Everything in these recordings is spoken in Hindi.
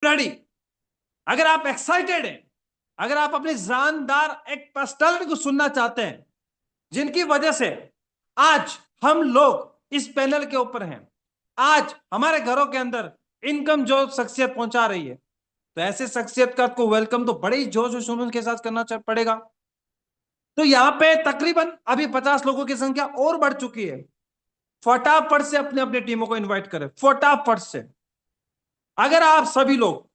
रेडी, अगर आप एक्साइटेड हैं, अगर आप अपनी जानदार एक पर्सनालिटी को सुनना चाहते हैं जिनकी वजह से आज हम लोग इस पैनल के ऊपर हैं, आज हमारे घरों के अंदर इनकम जो शख्सियत पहुंचा रही है, तो ऐसे शख्सियत का को वेलकम तो बड़े ही जोश और जुनून के साथ करना पड़ेगा। तो यहां पे तकरीबन अभी 50 लोगों की संख्या और बढ़ चुकी है। फटाफट से अपने अपने टीमों को इनवाइट करें, फटाफट से। अगर आप सभी लोग,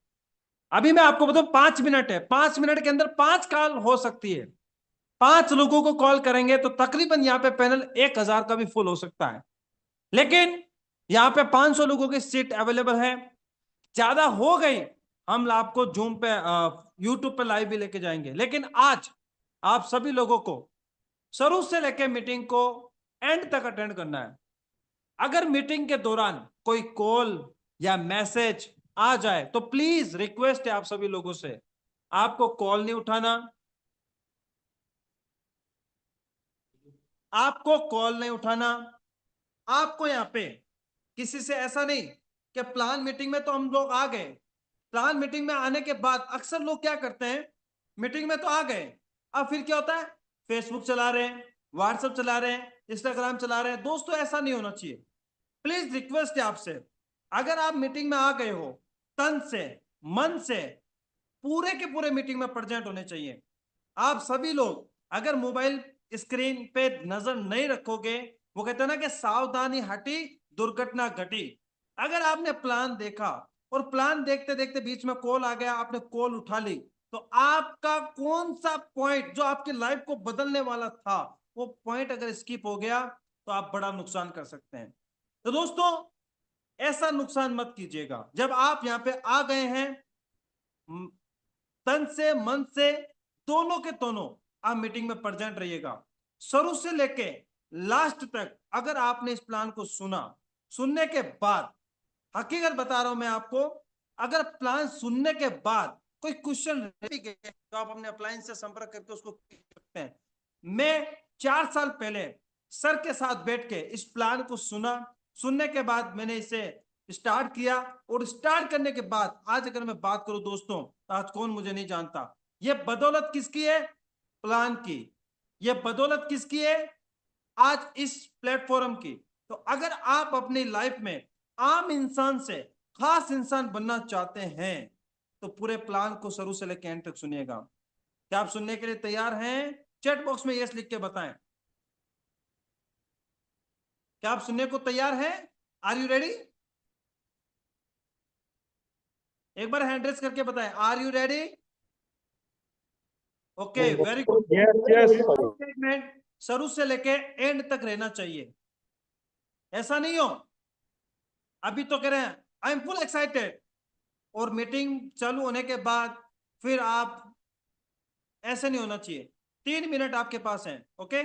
अभी मैं आपको बताऊं 5 मिनट है, 5 मिनट के अंदर 5 कॉल हो सकती है। 5 लोगों को कॉल करेंगे तो तकरीबन यहां पे पैनल 1000 का भी फुल हो सकता है। लेकिन यहां पे 500 लोगों की सीट अवेलेबल है। ज्यादा हो गई हम आपको जूम पे यूट्यूब पे लाइव भी लेके जाएंगे। लेकिन आज आप सभी लोगों को शुरू से लेके मीटिंग को एंड तक अटेंड करना है। अगर मीटिंग के दौरान कोई कॉल या मैसेज आ जाए तो प्लीज रिक्वेस्ट है आप सभी लोगों से, आपको कॉल नहीं उठाना, आपको कॉल नहीं उठाना। आपको यहां पे किसी से ऐसा नहीं कि प्लान मीटिंग में तो हम लोग आ गए, प्लान मीटिंग में आने के बाद अक्सर लोग क्या करते हैं, मीटिंग में तो आ गए, अब फिर क्या होता है, फेसबुक चला रहे हैं, व्हाट्सएप चला रहे हैं, इंस्टाग्राम चला रहे हैं। दोस्तों ऐसा नहीं होना चाहिए। प्लीज रिक्वेस्ट है आपसे, अगर आप मीटिंग में आ गए हो, तन से मन से पूरे के पूरे मीटिंग में प्रेजेंट होने चाहिए। आप सभी लोग अगर मोबाइल स्क्रीन पे नजर नहीं रखोगे, वो कहते हैं ना कि सावधानी हटी दुर्घटना घटी। अगर आपने प्लान देखा और प्लान देखते देखते बीच में कॉल आ गया, आपने कॉल उठा ली, तो आपका कौन सा पॉइंट जो आपकी लाइफ को बदलने वाला था, वो पॉइंट अगर स्किप हो गया तो आप बड़ा नुकसान कर सकते हैं। तो दोस्तों ऐसा नुकसान मत कीजिएगा। जब आप यहां पे आ गए हैं, तन से मन से दोनों के दोनों आप मीटिंग में प्रेजेंट रहिएगा, शुरू से लेके लास्ट तक। अगर आपने इस प्लान को सुना, सुनने के बाद, हकीकत बता रहा हूं मैं आपको, अगर प्लान सुनने के बाद कोई क्वेश्चन रह गए तो आप अपने अपलाइन से संपर्क करके उसको कर सकते हैं। मैं 4 साल पहले सर के साथ बैठ के इस प्लान को सुना, सुनने के बाद मैंने इसे स्टार्ट किया, और स्टार्ट करने के बाद आज अगर मैं बात करूं दोस्तों, तो आज कौन मुझे नहीं जानता। ये बदौलत किसकी है, प्लान की। ये बदौलत किसकी है, आज इस प्लेटफॉर्म की। तो अगर आप अपनी लाइफ में आम इंसान से खास इंसान बनना चाहते हैं तो पूरे प्लान को शुरू से लेकर एंड तक सुनिएगा। क्या आप सुनने के लिए तैयार हैं? चैट बॉक्स में यस लिख के बताएं। क्या आप सुनने को तैयार हैं? Are you ready? एक बार हैंड रेस करके बताएं, are you ready? Okay, very good. Yes yes statement शुरू से लेके एंड तक रहना चाहिए। ऐसा नहीं हो अभी तो कह रहे हैं आई एम फुल एक्साइटेड, और मीटिंग चालू होने के बाद फिर आप, ऐसे नहीं होना चाहिए। 3 मिनट आपके पास है, ओके।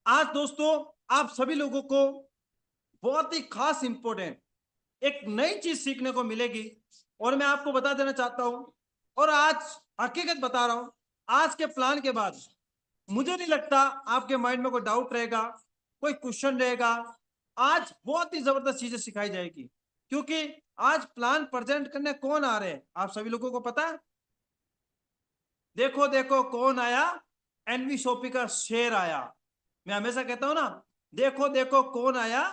आज दोस्तों आप सभी लोगों को बहुत ही खास इंपॉर्टेंट एक नई चीज सीखने को मिलेगी, और मैं आपको बता देना चाहता हूं, और आज हकीकत बता रहा हूं, आज के प्लान के बाद मुझे नहीं लगता आपके माइंड में कोई डाउट रहेगा, कोई क्वेश्चन रहेगा। आज बहुत ही जबरदस्त चीजें सिखाई जाएगी, क्योंकि आज प्लान प्रेजेंट करने कौन आ रहे हैं आप सभी लोगों को पता है। देखो देखो कौन आया, एनवी शॉपी का शेर आया। मैं हमेशा कहता हूं ना, देखो देखो कौन आया,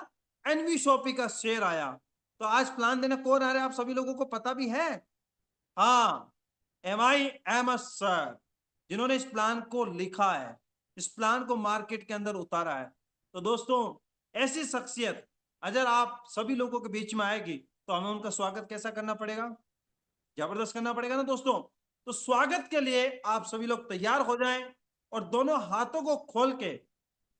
एनवी शॉपी का शेर आया। तो आज प्लान देने कौन आ रहे हैं आप सभी लोगों को पता भी है। हाँ, MI सर, जिन्होंने इस प्लान को लिखा है, इस प्लान को मार्केट के अंदर उतारा है। तो दोस्तों ऐसी शख्सियत अगर आप सभी लोगों के बीच में आएगी तो हमें उनका स्वागत कैसा करना पड़ेगा, जबरदस्त करना पड़ेगा ना दोस्तों। तो स्वागत के लिए आप सभी लोग तैयार हो जाएं और दोनों हाथों को खोल के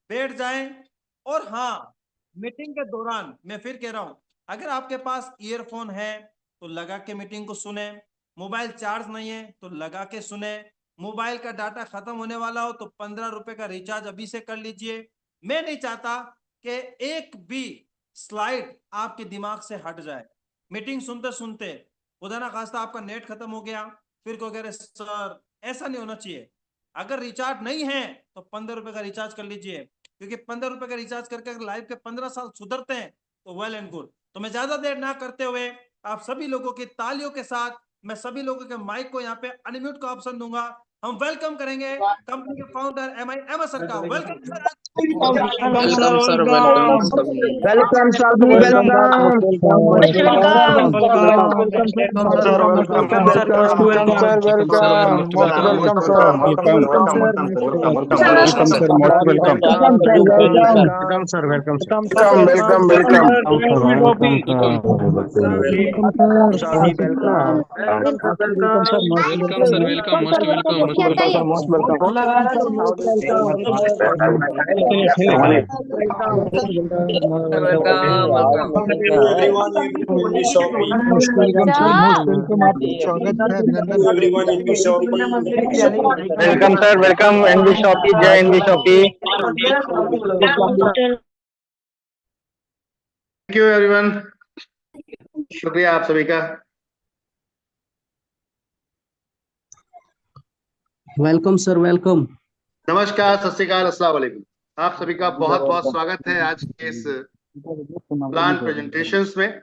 बैठ जाएं। और हाँ, मीटिंग के दौरान मैं फिर कह रहा हूं, अगर आपके पास ईयरफोन है तो लगा के मीटिंग को सुने, मोबाइल चार्ज नहीं है तो लगा के सुने, मोबाइल का डाटा खत्म होने वाला हो तो 15 रुपए का रिचार्ज अभी से कर लीजिए। मैं नहीं चाहता कि एक भी स्लाइड आपके दिमाग से हट जाए। मीटिंग सुनते सुनते खुदा ना खास्ता आपका नेट खत्म हो गया, फिर कोई कह रहे सर, ऐसा नहीं होना चाहिए। अगर रिचार्ज नहीं है तो 15 रुपए का रिचार्ज कर लीजिए, क्योंकि 15 रुपए का रिचार्ज करके अगर लाइफ के 15 साल सुधरते हैं तो वेल एंड गुड। तो मैं ज्यादा देर ना करते हुए आप सभी लोगों की तालियों के साथ मैं सभी लोगों के माइक को यहाँ पे अनम्यूट का ऑप्शन दूंगा। हम वेलकम करेंगे कंपनी के founder M I Ahmed sir का। Welcome sir. Welcome sir, welcome. Welcome sir, welcome, most welcome sir, welcome NB Shoppy. जय NB Shoppy. Thank you everyone, शुक्रिया आप सभी का। Welcome sir, welcome. नमस्कार, सत श्री अकाल, अस्सलाम वालेकुम। आप सभी का बहुत बहुत स्वागत है आज के इस प्लान प्रेजेंटेशंस में।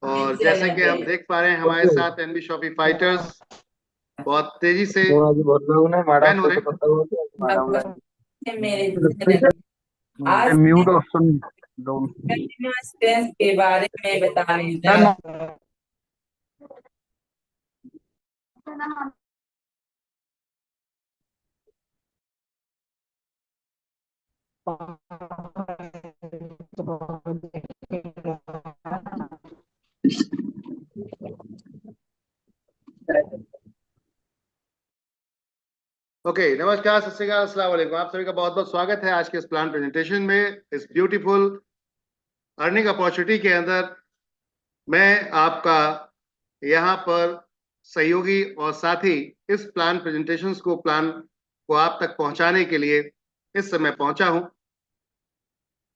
और जैसे कि हम देख पा रहे हैं हमारे साथ एनबी शॉपी फाइटर्स बहुत तेजी से बैन हो रहे आज म्यूट ऑप्शन के बारे में बताने जा ओके, नमस्कार, सत श्री अकाल, अस्सलाम वालेकुम। आप सभी का बहुत बहुत स्वागत है आज के इस प्लान प्रेजेंटेशन में। इस ब्यूटीफुल अर्निंग अपॉर्चुनिटी के अंदर मैं आपका यहाँ पर सहयोगी और साथ ही इस प्लान प्रेजेंटेशंस को आप तक पहुंचाने के लिए इस समय पहुंचा हूं।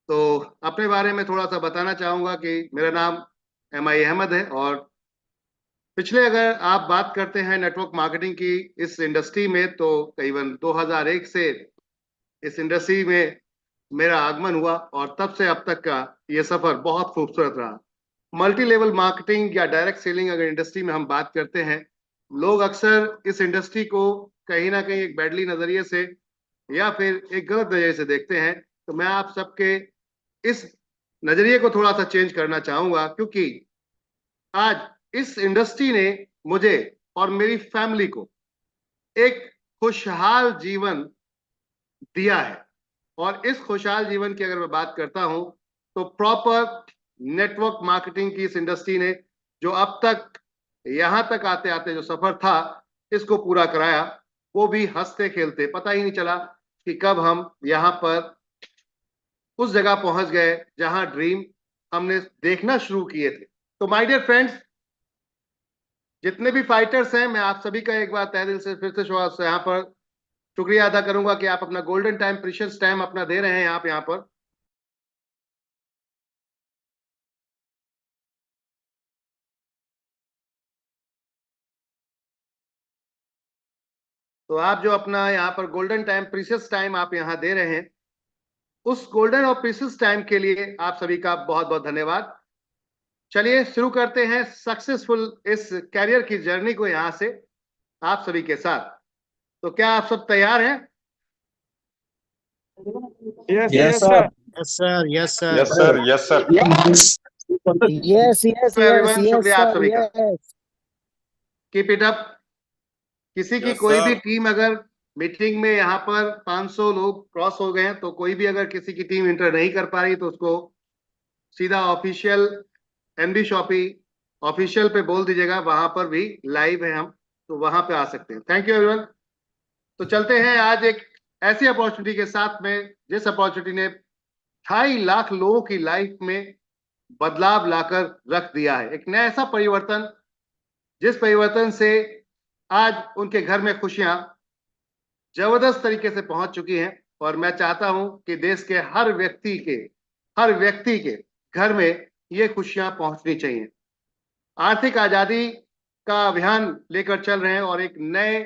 तो अपने बारे में थोड़ा सा बताना चाहूंगा कि मेरा नाम एम आई अहमद है और पिछले अगर आप बात करते हैं नेटवर्क मार्केटिंग की इस इंडस्ट्री में तो करीबन 2001 से इस इंडस्ट्री में मेरा आगमन हुआ और तब से अब तक का ये सफर बहुत खूबसूरत रहा। मल्टी लेवल मार्केटिंग या डायरेक्ट सेलिंग अगर इंडस्ट्री में हम बात करते हैं, लोग अक्सर इस इंडस्ट्री को कहीं ना कहीं एक बैडली नजरिए से या फिर एक गलत नजरिए से देखते हैं। तो मैं आप सबके इस नजरिए को थोड़ा सा चेंज करना चाहूंगा, क्योंकि आज इस इंडस्ट्री ने मुझे और मेरी फैमिली को एक खुशहाल जीवन दिया है। और इस खुशहाल जीवन की अगर मैं बात करता हूं तो प्रॉपर नेटवर्क मार्केटिंग की इस इंडस्ट्री ने जो अब तक यहां तक आते आते जो सफर था इसको पूरा कराया, वो भी हंसते खेलते। पता ही नहीं चला कि कब हम यहां पर उस जगह पहुंच गए जहां ड्रीम हमने देखना शुरू किए थे। तो माय डियर फ्रेंड्स, जितने भी फाइटर्स हैं, मैं आप सभी का एक बार तहे दिल से फिर से यहाँ पर शुक्रिया अदा करूंगा कि आप अपना गोल्डन टाइम, प्रीशियस टाइम अपना दे रहे हैं आप यहाँ पर। तो आप जो अपना यहाँ पर गोल्डन टाइम, प्रीशियस टाइम आप यहाँ दे रहे हैं, उस गोल्डन और प्रीशियस टाइम के लिए आप सभी का बहुत बहुत धन्यवाद। चलिए शुरू करते हैं सक्सेसफुल इस कैरियर की जर्नी को यहाँ से आप सभी के साथ। तो क्या आप सब तैयार हैं? Yes sir, yes sir, yes sir, yes sir, yes sir, yes yes yes शुक्रिया आप सभी का। यस। Keep it up. किसी की Yes, कोई भी sir. टीम अगर मीटिंग में यहाँ पर 500 लोग क्रॉस हो गए हैं तो कोई भी अगर किसी की टीम इंटर नहीं कर पा रही तो उसको सीधा ऑफिशियल एनबी शॉपी ऑफिशियल पे बोल दीजिएगा, वहां पर भी लाइव है हम, तो वहां पे आ सकते हैं। Thank you everyone. तो चलते हैं आज एक ऐसी अपॉर्चुनिटी के साथ में जिस अपॉर्चुनिटी ने 2.5 लाख लोगों की लाइफ में बदलाव लाकर रख दिया है। एक नया ऐसा परिवर्तन जिस परिवर्तन से आज उनके घर में खुशियां जबरदस्त तरीके से पहुंच चुकी हैं। और मैं चाहता हूं कि देश के हर व्यक्ति के घर में ये खुशियां पहुंचनी चाहिए। आर्थिक आजादी का अभियान लेकर चल रहे हैं और एक नए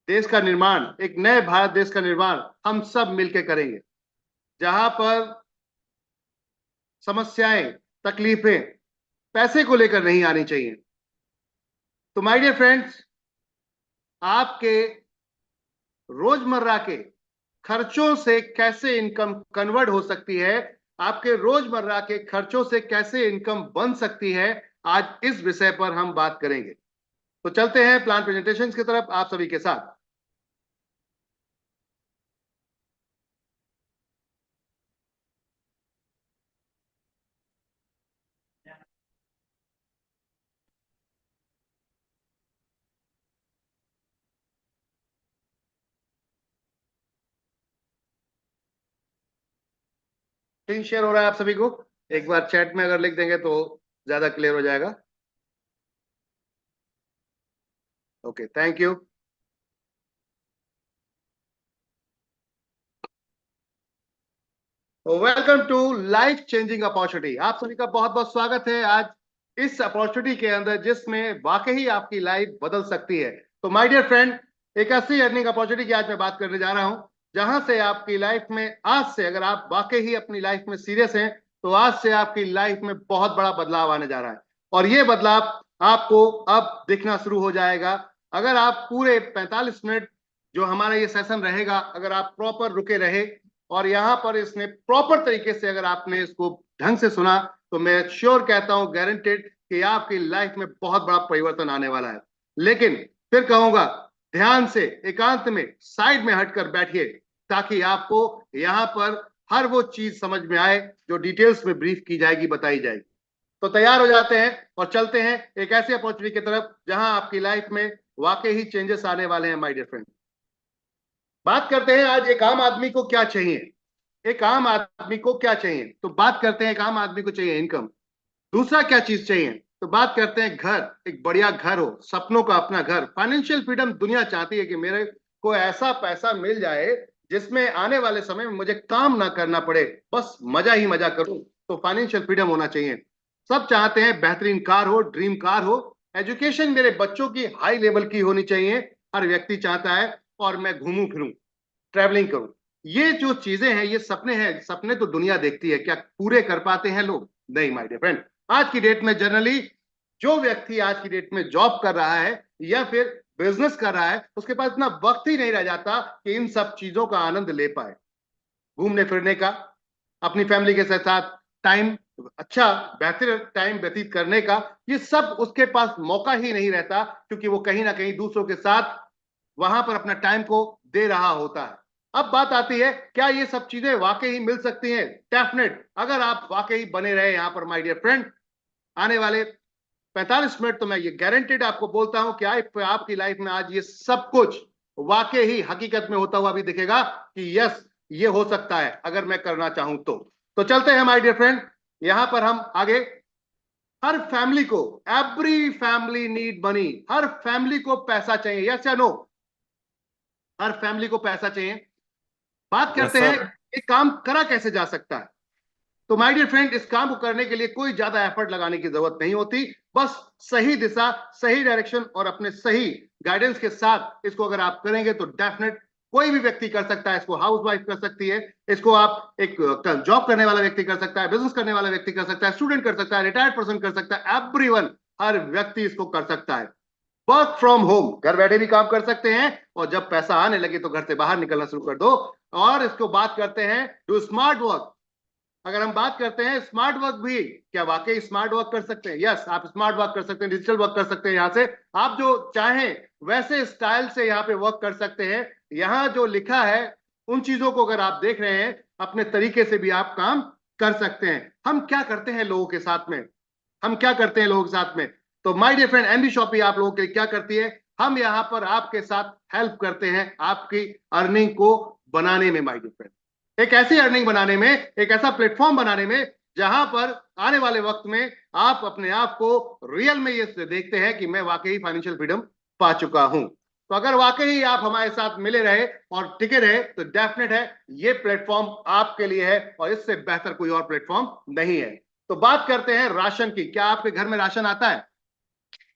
देश का निर्माण, एक नए भारत देश का निर्माण हम सब मिलकर करेंगे, जहां पर समस्याएं, तकलीफें पैसे को लेकर नहीं आनी चाहिए। तो माय डियर फ्रेंड्स, आपके रोजमर्रा के खर्चों से कैसे इनकम कन्वर्ट हो सकती है, आपके रोजमर्रा के खर्चों से कैसे इनकम बन सकती है, आज इस विषय पर हम बात करेंगे। तो चलते हैं प्लान प्रेजेंटेशंस की तरफ आप सभी के साथ। स्क्रीन शेयर हो रहा है आप सभी को? एक बार चैट में अगर लिख देंगे तो ज्यादा क्लियर हो जाएगा। Okay, thank you. Welcome to life changing opportunity. आप सभी का बहुत बहुत स्वागत है आज इस अपॉर्चुनिटी के अंदर जिसमें वाकई आपकी लाइफ बदल सकती है। तो माय डियर फ्रेंड, एक ऐसी अर्निंग अपॉर्चुनिटी की आज मैं बात करने जा रहा हूं जहां से आपकी लाइफ में आज से, अगर आप वाकई ही अपनी लाइफ में सीरियस हैं, तो आज से आपकी लाइफ में बहुत बड़ा बदलाव आने जा रहा है। और ये बदलाव आपको अब दिखना शुरू हो जाएगा अगर आप पूरे 45 मिनट जो हमारा ये सेशन रहेगा, अगर आप प्रॉपर रुके रहे और यहाँ पर इसने प्रॉपर तरीके से अगर आपने इसको ढंग से सुना, तो मैं श्योर कहता हूं, गारंटेड, कि आपकी लाइफ में बहुत बड़ा परिवर्तन आने वाला है। लेकिन फिर कहूंगा, ध्यान से एकांत में साइड में हटकर बैठिए ताकि आपको यहाँ पर हर वो चीज समझ में आए जो डिटेल्स में ब्रीफ की जाएगी, बताई जाएगी। तो तैयार हो जाते हैं और चलते हैं एक ऐसी अपॉर्चुनिटी की तरफ जहां आपकी लाइफ में वाकई ही चेंजेस आने वाले हैं। माय डियर फ्रेंड, बात करते हैं आज एक आम आदमी को क्या चाहिए। एक आम आदमी को क्या चाहिए? तो बात करते हैं एक आम आदमी को चाहिए इनकम। दूसरा क्या चीज चाहिए? तो बात करते हैं घर, एक बढ़िया घर हो, सपनों का अपना घर। फाइनेंशियल फ्रीडम दुनिया चाहती है कि मेरे को ऐसा पैसा मिल जाए जिसमें आने वाले समय में मुझे काम ना करना पड़े, बस मजा ही मजा करूं। तो फाइनेंशियल फ्रीडम होना चाहिए। सब चाहते हैं बेहतरीन कार हो, ड्रीम कार हो। एजुकेशन मेरे बच्चों की हाई लेवल की होनी चाहिए, हर व्यक्ति चाहता है। और मैं घूमूं फिरूं, ट्रैवलिंग करूं। ये जो चीजें हैं, ये सपने हैं। सपने तो दुनिया देखती है, क्या पूरे कर पाते हैं लोग? नहीं माय डियर फ्रेंड। आज की डेट में जनरली जो व्यक्ति आज की डेट में जॉब कर रहा है या फिर बिजनेस कर रहा है, उसके पास इतना वक्त ही नहीं रह जाता कि इन सब चीजों का आनंद ले पाए। घूमने फिरने का, अपनी फैमिली के साथ टाइम, अच्छा बेहतर टाइम व्यतीत करने का, ये सब उसके पास मौका ही नहीं रहता, क्योंकि वो कहीं ना कहीं दूसरों के साथ वहां पर अपना टाइम को दे रहा होता है। अब बात आती है, क्या ये सब चीजें वाकई ही मिल सकती हैं? डेफिनेट, अगर आप वाकई बने रहे यहां पर माय डियर फ्रेंड, आने वाले 45 मिनट तो मैं ये गारंटेड आपको बोलता हूं कि आपकी लाइफ में आज ये सब कुछ वाकई ही हकीकत में होता हुआ भी दिखेगा कि यस, ये हो सकता है अगर मैं करना चाहूं तो चलते हैं माय डियर फ्रेंड, यहां पर हम आगे। हर फैमिली को, एवरी फैमिली नीड मनी। हर फैमिली को पैसा चाहिए, यस या नो? हर फैमिली को पैसा चाहिए। बात करते हैं ये काम करा कैसे जा सकता है। तो माय डियर फ्रेंड, इस काम को करने के लिए कोई ज्यादा एफर्ट लगाने की जरूरत नहीं होती। बस सही दिशा, सही डायरेक्शन और अपने सही गाइडेंस के साथ इसको अगर आप करेंगे तो डेफिनेट कोई भी व्यक्ति कर सकता है। इसको हाउसवाइफ कर सकती है, इसको आप एक जॉब करने वाला व्यक्ति कर सकता है, बिजनेस करने वाला व्यक्ति कर सकता है, स्टूडेंट कर सकता है, रिटायर्ड पर्सन कर सकता है, एवरीवन, हर व्यक्ति इसको कर सकता है। वर्क फ्रॉम होम, घर बैठे भी काम कर सकते हैं, और जब पैसा आने लगे तो घर से बाहर निकलना शुरू कर दो। और इसको बात करते हैं डू स्मार्ट वर्क। अगर हम बात करते हैं स्मार्ट वर्क भी, क्या वाकई स्मार्ट वर्क कर सकते हैं? यस, आप स्मार्ट वर्क कर सकते हैं, डिजिटल वर्क कर सकते हैं। यहां से आप जो चाहें वैसे स्टाइल से यहाँ पे वर्क कर सकते हैं। यहाँ जो लिखा है उन चीजों को अगर आप देख रहे हैं, अपने तरीके से भी आप काम कर सकते हैं। हम क्या करते हैं लोगों के साथ में? हम क्या करते हैं लोगों के साथ में? तो my dear friend, NB Shoppy आप लोगों के लिए क्या करती है? हम यहाँ पर आपके साथ हेल्प करते हैं आपकी अर्निंग को बनाने में। माय डियर फ्रेंड, एक ऐसी अर्निंग बनाने में, एक ऐसा प्लेटफॉर्म बनाने में जहां पर आने वाले वक्त में आप अपने आप को रियल में ये देखते हैं कि मैं वाकई फाइनेंशियल फ्रीडम पा चुका हूं। तो अगर वाकई आप हमारे साथ मिले रहे और टिके रहे तो डेफिनेट है ये प्लेटफॉर्म आपके लिए है, और इससे बेहतर कोई और प्लेटफॉर्म नहीं है। तो बात करते हैं राशन की। क्या आपके घर में राशन आता है?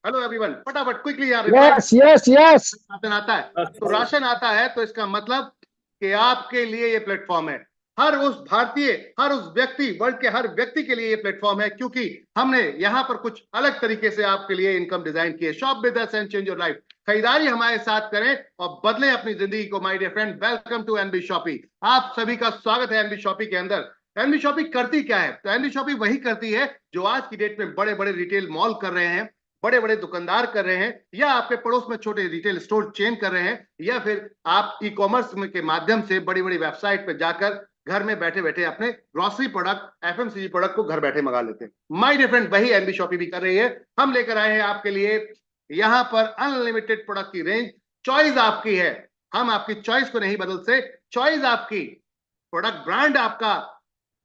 हेलो एवरीवन, फटाफट क्विकली यार। yes. राशन आता है तो राशन आता है तो इसका मतलब कि आपके लिए ये प्लेटफॉर्म है। हर उस भारतीय, हर उस व्यक्ति, वर्ल्ड के हर व्यक्ति के लिए ये प्लेटफॉर्म है, क्योंकि हमने यहाँ पर कुछ अलग तरीके से आपके लिए इनकम डिजाइन की है। Shop with us and change your life. खरीदारी हमारे साथ करें और बदलें अपनी जिंदगी को। My dear friend, welcome to NB Shoppy. आप सभी का स्वागत है एनबी शॉपी के अंदर। एनबी शॉपी करती क्या है? तो एनबी शॉपी वही करती है जो आज की डेट में बड़े बड़े रिटेल मॉल कर रहे हैं, बड़े बड़े दुकानदार कर रहे हैं, या आपके पड़ोस में छोटे रिटेल स्टोर चेन कर रहे हैं, या फिर आप ई कॉमर्स के माध्यम से बड़ी बड़ी वेबसाइट पर जाकर घर में बैठे बैठे अपने ग्रोसरी प्रोडक्ट, एफएमसीजी प्रोडक्ट को घर बैठे मंगा लेते हैं। माय डियर फ्रेंड, वही एनबी शॉपी भी कर रही है। हम लेकर आए हैं आपके लिए यहां पर अनलिमिटेड प्रोडक्ट की रेंज। चॉइस आपकी है, हम आपकी चॉइस को नहीं बदलते। चॉइस आपकी, प्रोडक्ट ब्रांड आपका,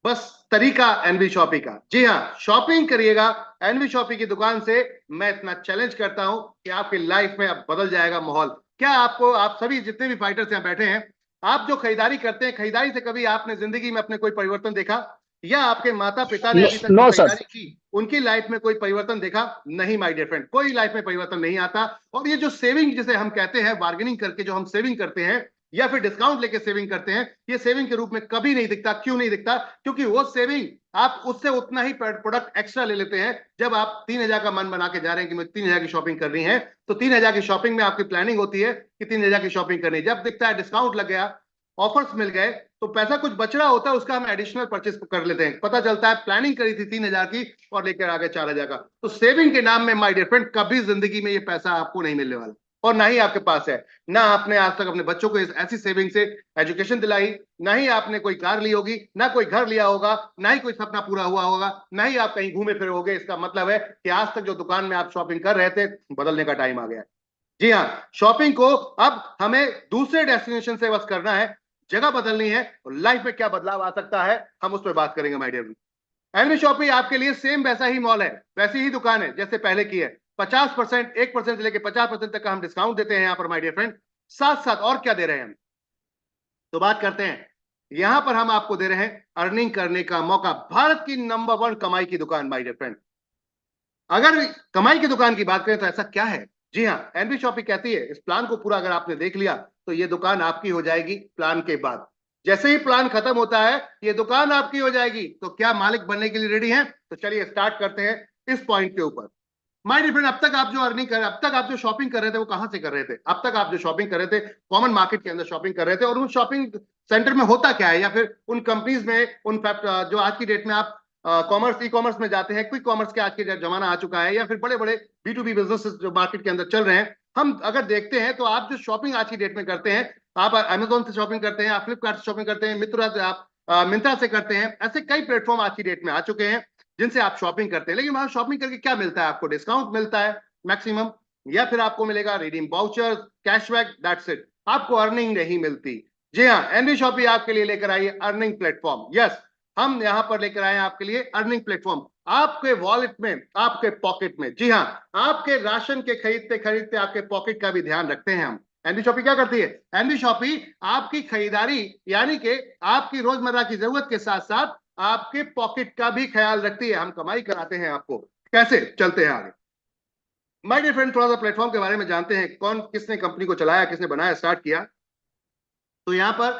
बस तरीका एनबी शॉपी का। जी हाँ, शॉपिंग करिएगा एनबी शॉपी की दुकान से। मैं इतना चैलेंज करता हूं कि आपकी लाइफ में अब बदल जाएगा माहौल। क्या आपको, आप सभी जितने भी फाइटर्स यहाँ बैठे हैं, आप जो खरीदारी करते हैं, खरीदारी से कभी आपने जिंदगी में अपने कोई परिवर्तन देखा? या आपके माता पिता ने अभी तक No, sir. खरीदारी की, उनकी लाइफ में कोई परिवर्तन देखा? नहीं माय डियर फ्रेंड, कोई लाइफ में परिवर्तन नहीं आता। और ये जो सेविंग जिसे हम कहते हैं, बार्गेनिंग करके जो हम सेविंग करते हैं या फिर डिस्काउंट लेके सेविंग करते हैं, ये सेविंग के रूप में कभी नहीं दिखता। क्यों नहीं दिखता? क्योंकि वो सेविंग आप उससे उतना ही प्रोडक्ट एक्स्ट्रा ले लेते हैं। जब आप 3000 का मन बना के जा रहे हैं कि मुझे 3000 की शॉपिंग करनी है, तो 3000 की शॉपिंग में आपकी प्लानिंग होती है कि 3000 की शॉपिंग करनी है। जब दिखता है डिस्काउंट लग गया, ऑफर्स मिल गए, तो पैसा कुछ बच रहा होता है, उसका हम एडिशनल परचेस कर लेते हैं। पता चलता है प्लानिंग करी थी 3000 की और लेकर आ गए 4000 का। तो सेविंग के नाम में माय डियर फ्रेंड, कभी जिंदगी में ये पैसा आपको नहीं मिलने वाला, और ना ही आपके पास है। ना आपने आज तक अपने बच्चों को ऐसी सेविंग से एजुकेशन दिलाई, ना ही आपने कोई कार ली होगी, ना कोई घर लिया होगा, ना ही कोई सपना पूरा हुआ होगा, ना ही आप कहीं घूमे फिरे होगे। इसका मतलब है कि आज तक जो दुकान में आप शॉपिंग कर रहे थे, बदलने का टाइम आ गया है। जी हाँ, शॉपिंग को अब हमें दूसरे डेस्टिनेशन से बस करना है, जगह बदलनी है। और लाइफ में क्या बदलाव आ सकता है, हम उस पर बात करेंगे माय डियर। एनबी शॉपी आपके लिए सेम वैसा ही मॉल है, वैसी ही दुकान है जैसे पहले की है। 50%, 1% से लेकर 50% तक का हम डिस्काउंट देते हैं यहाँ पर माय डियर फ्रेंड। साथ साथ और क्या दे रहे हैं हम, तो बात करते हैं। यहां पर हम आपको दे रहे हैं अर्निंग करने का मौका। भारत की नंबर 1 कमाई की दुकान माय डियर फ्रेंड। अगर कमाई की दुकान की बात करें तो ऐसा क्या है? जी हाँ, एनबी शॉपी कहती है, इस प्लान को पूरा अगर आपने देख लिया तो ये दुकान आपकी हो जाएगी। प्लान के बाद जैसे ही प्लान खत्म होता है, ये दुकान आपकी हो जाएगी। तो क्या मालिक बनने के लिए रेडी हैं? तो चलिए स्टार्ट करते हैं इस पॉइंट के ऊपर। माय डियर फ्रेंड, अब तक आप जो अर्निंग कर, अब तक आप जो शॉपिंग कर रहे थे, वो कहां से कर रहे थे? अब तक आप जो शॉपिंग कर रहे थे, कॉमन मार्केट के अंदर शॉपिंग कर रहे थे। और उन शॉपिंग सेंटर में होता क्या है, या फिर उन कंपनीज में, उन जो आज की डेट में आप कॉमर्स, ई कॉमर्स में जाते हैं, क्विक कॉमर्स के आज के जमाना आ चुका है, या फिर बड़े बड़े B2B बिजनेस जो मार्केट के अंदर चल रहे हैं, हम अगर देखते हैं तो आप जो शॉपिंग आज की डेट में करते हैं, आप अमेजोन से शॉपिंग करते हैं, आप फ्लिपकार्ट से शॉपिंग करते हैं, मिंत्रा से करते हैं। ऐसे कई प्लेटफॉर्म आज की डेट में आ चुके हैं जिनसे आप शॉपिंग करते हैं। लेकिन वहां शॉपिंग करके क्या मिलता है? आपको डिस्काउंट मिलता है मैक्सिमम, या फिर आपको मिलेगा redeem vouchers, cashback, that's it. आपको अर्निंग नहीं मिलती। जी हाँ, एनबी शॉपी आपके लिए लेकर आई है अर्निंग प्लेटफॉर्म। यस, हम यहां पर लेकर आए हैं आपके लिए अर्निंग प्लेटफॉर्म, आपके वॉलेट में, आपके पॉकेट में। जी हाँ, आपके राशन के खरीदते खरीदते आपके पॉकेट का भी ध्यान रखते हैं हम। एनबी शॉपी क्या करती है? एनबी शॉपी आपकी खरीदारी, यानी कि आपकी रोजमर्रा की जरूरत के साथ साथ आपके पॉकेट का भी ख्याल रखती है। हम कमाई कराते हैं आपको। कैसे? चलते हैं आगे। माय डियर फ्रेंड, थोड़ा सा प्लेटफॉर्म के बारे में जानते हैं। कौन, किसने कंपनी को चलाया, किसने बनाया, स्टार्ट किया। तो यहाँ पर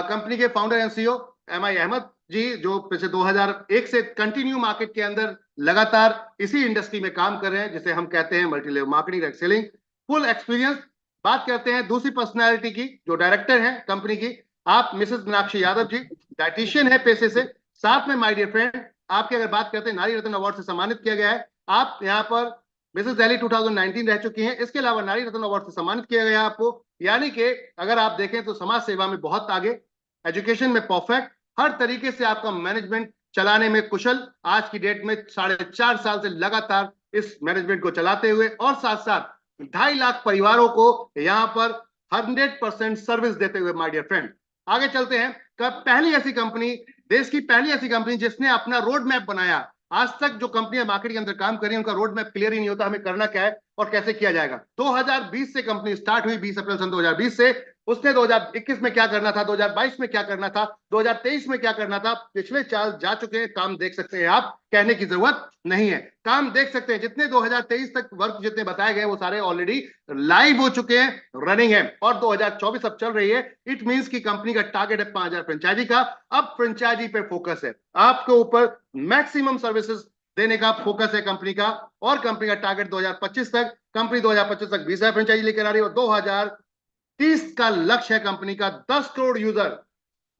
कंपनी के founder and CEO MI Ahmed ji, जो पिछले 2001 से कंटिन्यू मार्केट के अंदर लगातार इसी इंडस्ट्री में काम कर रहे हैं, जिसे हम कहते हैं multi level marketing and selling, full experience. बात करते हैं दूसरी पर्सनैलिटी की, जो डायरेक्टर है कंपनी की, आप मिसेस मीनाक्षी यादव जी, डाइटिशियन है पेशे से। साथ में माय डियर फ्रेंड, आपकी अगर बात करते हैं, नारी रत्न अवार्ड से सम्मानित किया गया है। आप यहाँ पर मिसेस दिल्ली 2019 रह चुकी हैं। इसके अलावा नारी रत्न अवार्ड से सम्मानित किया गया आपको। यानी कि अगर आप देखें तो समाज सेवा में बहुत आगे, एजुकेशन में परफेक्ट, हर तरीके से आपका मैनेजमेंट चलाने में कुशल। आज की डेट में 4.5 साल से लगातार इस मैनेजमेंट को चलाते हुए, और साथ साथ 2.5 लाख परिवारों को यहाँ पर 100% सर्विस देते हुए। माय डियर फ्रेंड, आगे चलते हैं। पहली ऐसी कंपनी, देश की पहली ऐसी कंपनी जिसने अपना रोड मैप बनाया। आज तक जो कंपनियां मार्केट के अंदर काम कर रही हैं, उनका रोड मैप क्लियर ही नहीं होता, हमें करना क्या है और कैसे किया जाएगा। 2020 से कंपनी स्टार्ट हुई, 20 अप्रैल सन 2020 से उसने 2021 में क्या करना था, 2022 में क्या करना था, 2023 में क्या करना था, पिछले साल जा चुके हैं, काम देख सकते हैं आप, कहने की जरूरत नहीं है, काम देख सकते हैं। जितने 2023 तक वर्क जितने बताए गए वो सारे ऑलरेडी लाइव हो चुके हैं, रनिंग है, और 2024 अब चल रही है। इट मींस की कंपनी का टारगेट है 5000 फ्रेंचाइजी का। अब फ्रेंचाइजी पे फोकस है, आपके ऊपर मैक्सिमम सर्विसेज देने का फोकस है कंपनी का, और कंपनी का टारगेट 2025 तक, कंपनी 2025 तक 20,000 फ्रेंचाइजी लेकर आ रही है, और 2030 का लक्ष्य है कंपनी का 10 crore user.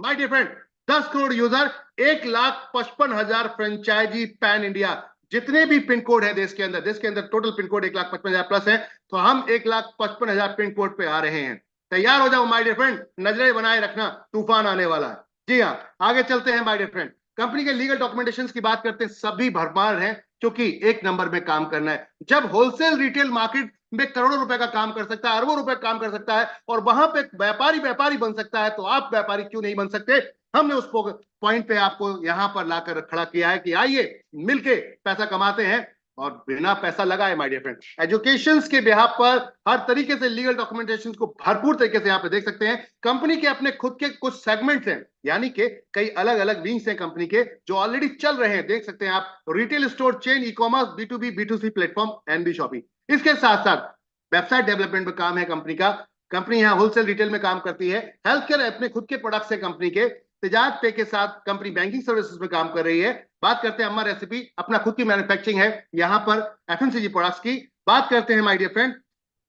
My dear friend, 10 crore user, 1,55,000 franchise pan India. जितने भी पिन कोड है देश के अंदर टोटल पिन कोड 1,55,000 प्लस है, तो हम 1,55,000 पिन कोड पे आ रहे हैं। तैयार हो जाओ माय डियर फ्रेंड, नजरें बनाए रखना, तूफान आने वाला है। जी हाँ, आगे चलते हैं माय डियर फ्रेंड। कंपनी के लीगल डॉक्यूमेंटेशन की बात करते हैं, सभी भरपूर हैं, क्योंकि एक नंबर में काम करना है। जब होलसेल रिटेल मार्केट में करोड़ों रुपए का काम कर सकता है, अरबों रुपए का काम कर सकता है, और वहां पे व्यापारी बन सकता है, तो आप व्यापारी क्यों नहीं बन सकते। हमने उस पॉइंट पे आपको यहां पर लाकर खड़ा किया है कि आइए मिलके पैसा कमाते हैं, और बिना पैसा लगाए माय डियर फ्रेंड। एजुकेशन के बिहाफ पर हर तरीके से लीगल डॉक्यूमेंटेशन को भरपूर तरीके से यहाँ पे देख सकते हैं। कंपनी के अपने खुद के कुछ सेगमेंट्स हैं, यानी कि कई अलग अलग विंग्स हैं कंपनी के, जो ऑलरेडी चल रहे हैं, देख सकते हैं आप। Retail store chain, e commerce, B2B B2C platform, NB shopping. इसके साथ साथ वेबसाइट डेवलपमेंट में काम है कंपनी का। कंपनी यहाँ होलसेल रिटेल में काम करती है। हेल्थ केयर अपने खुद के प्रोडक्ट्स है कंपनी के। तिजारत पे के साथ कंपनी बैंकिंग सर्विसेज में काम कर रही है। बात करते हैं अम्मा रेसिपी, अपना खुद की मैन्युफैक्चरिंग है यहाँ पर FMCG प्रोडक्ट्स की। बात करते हैं माय डियर फ्रेंड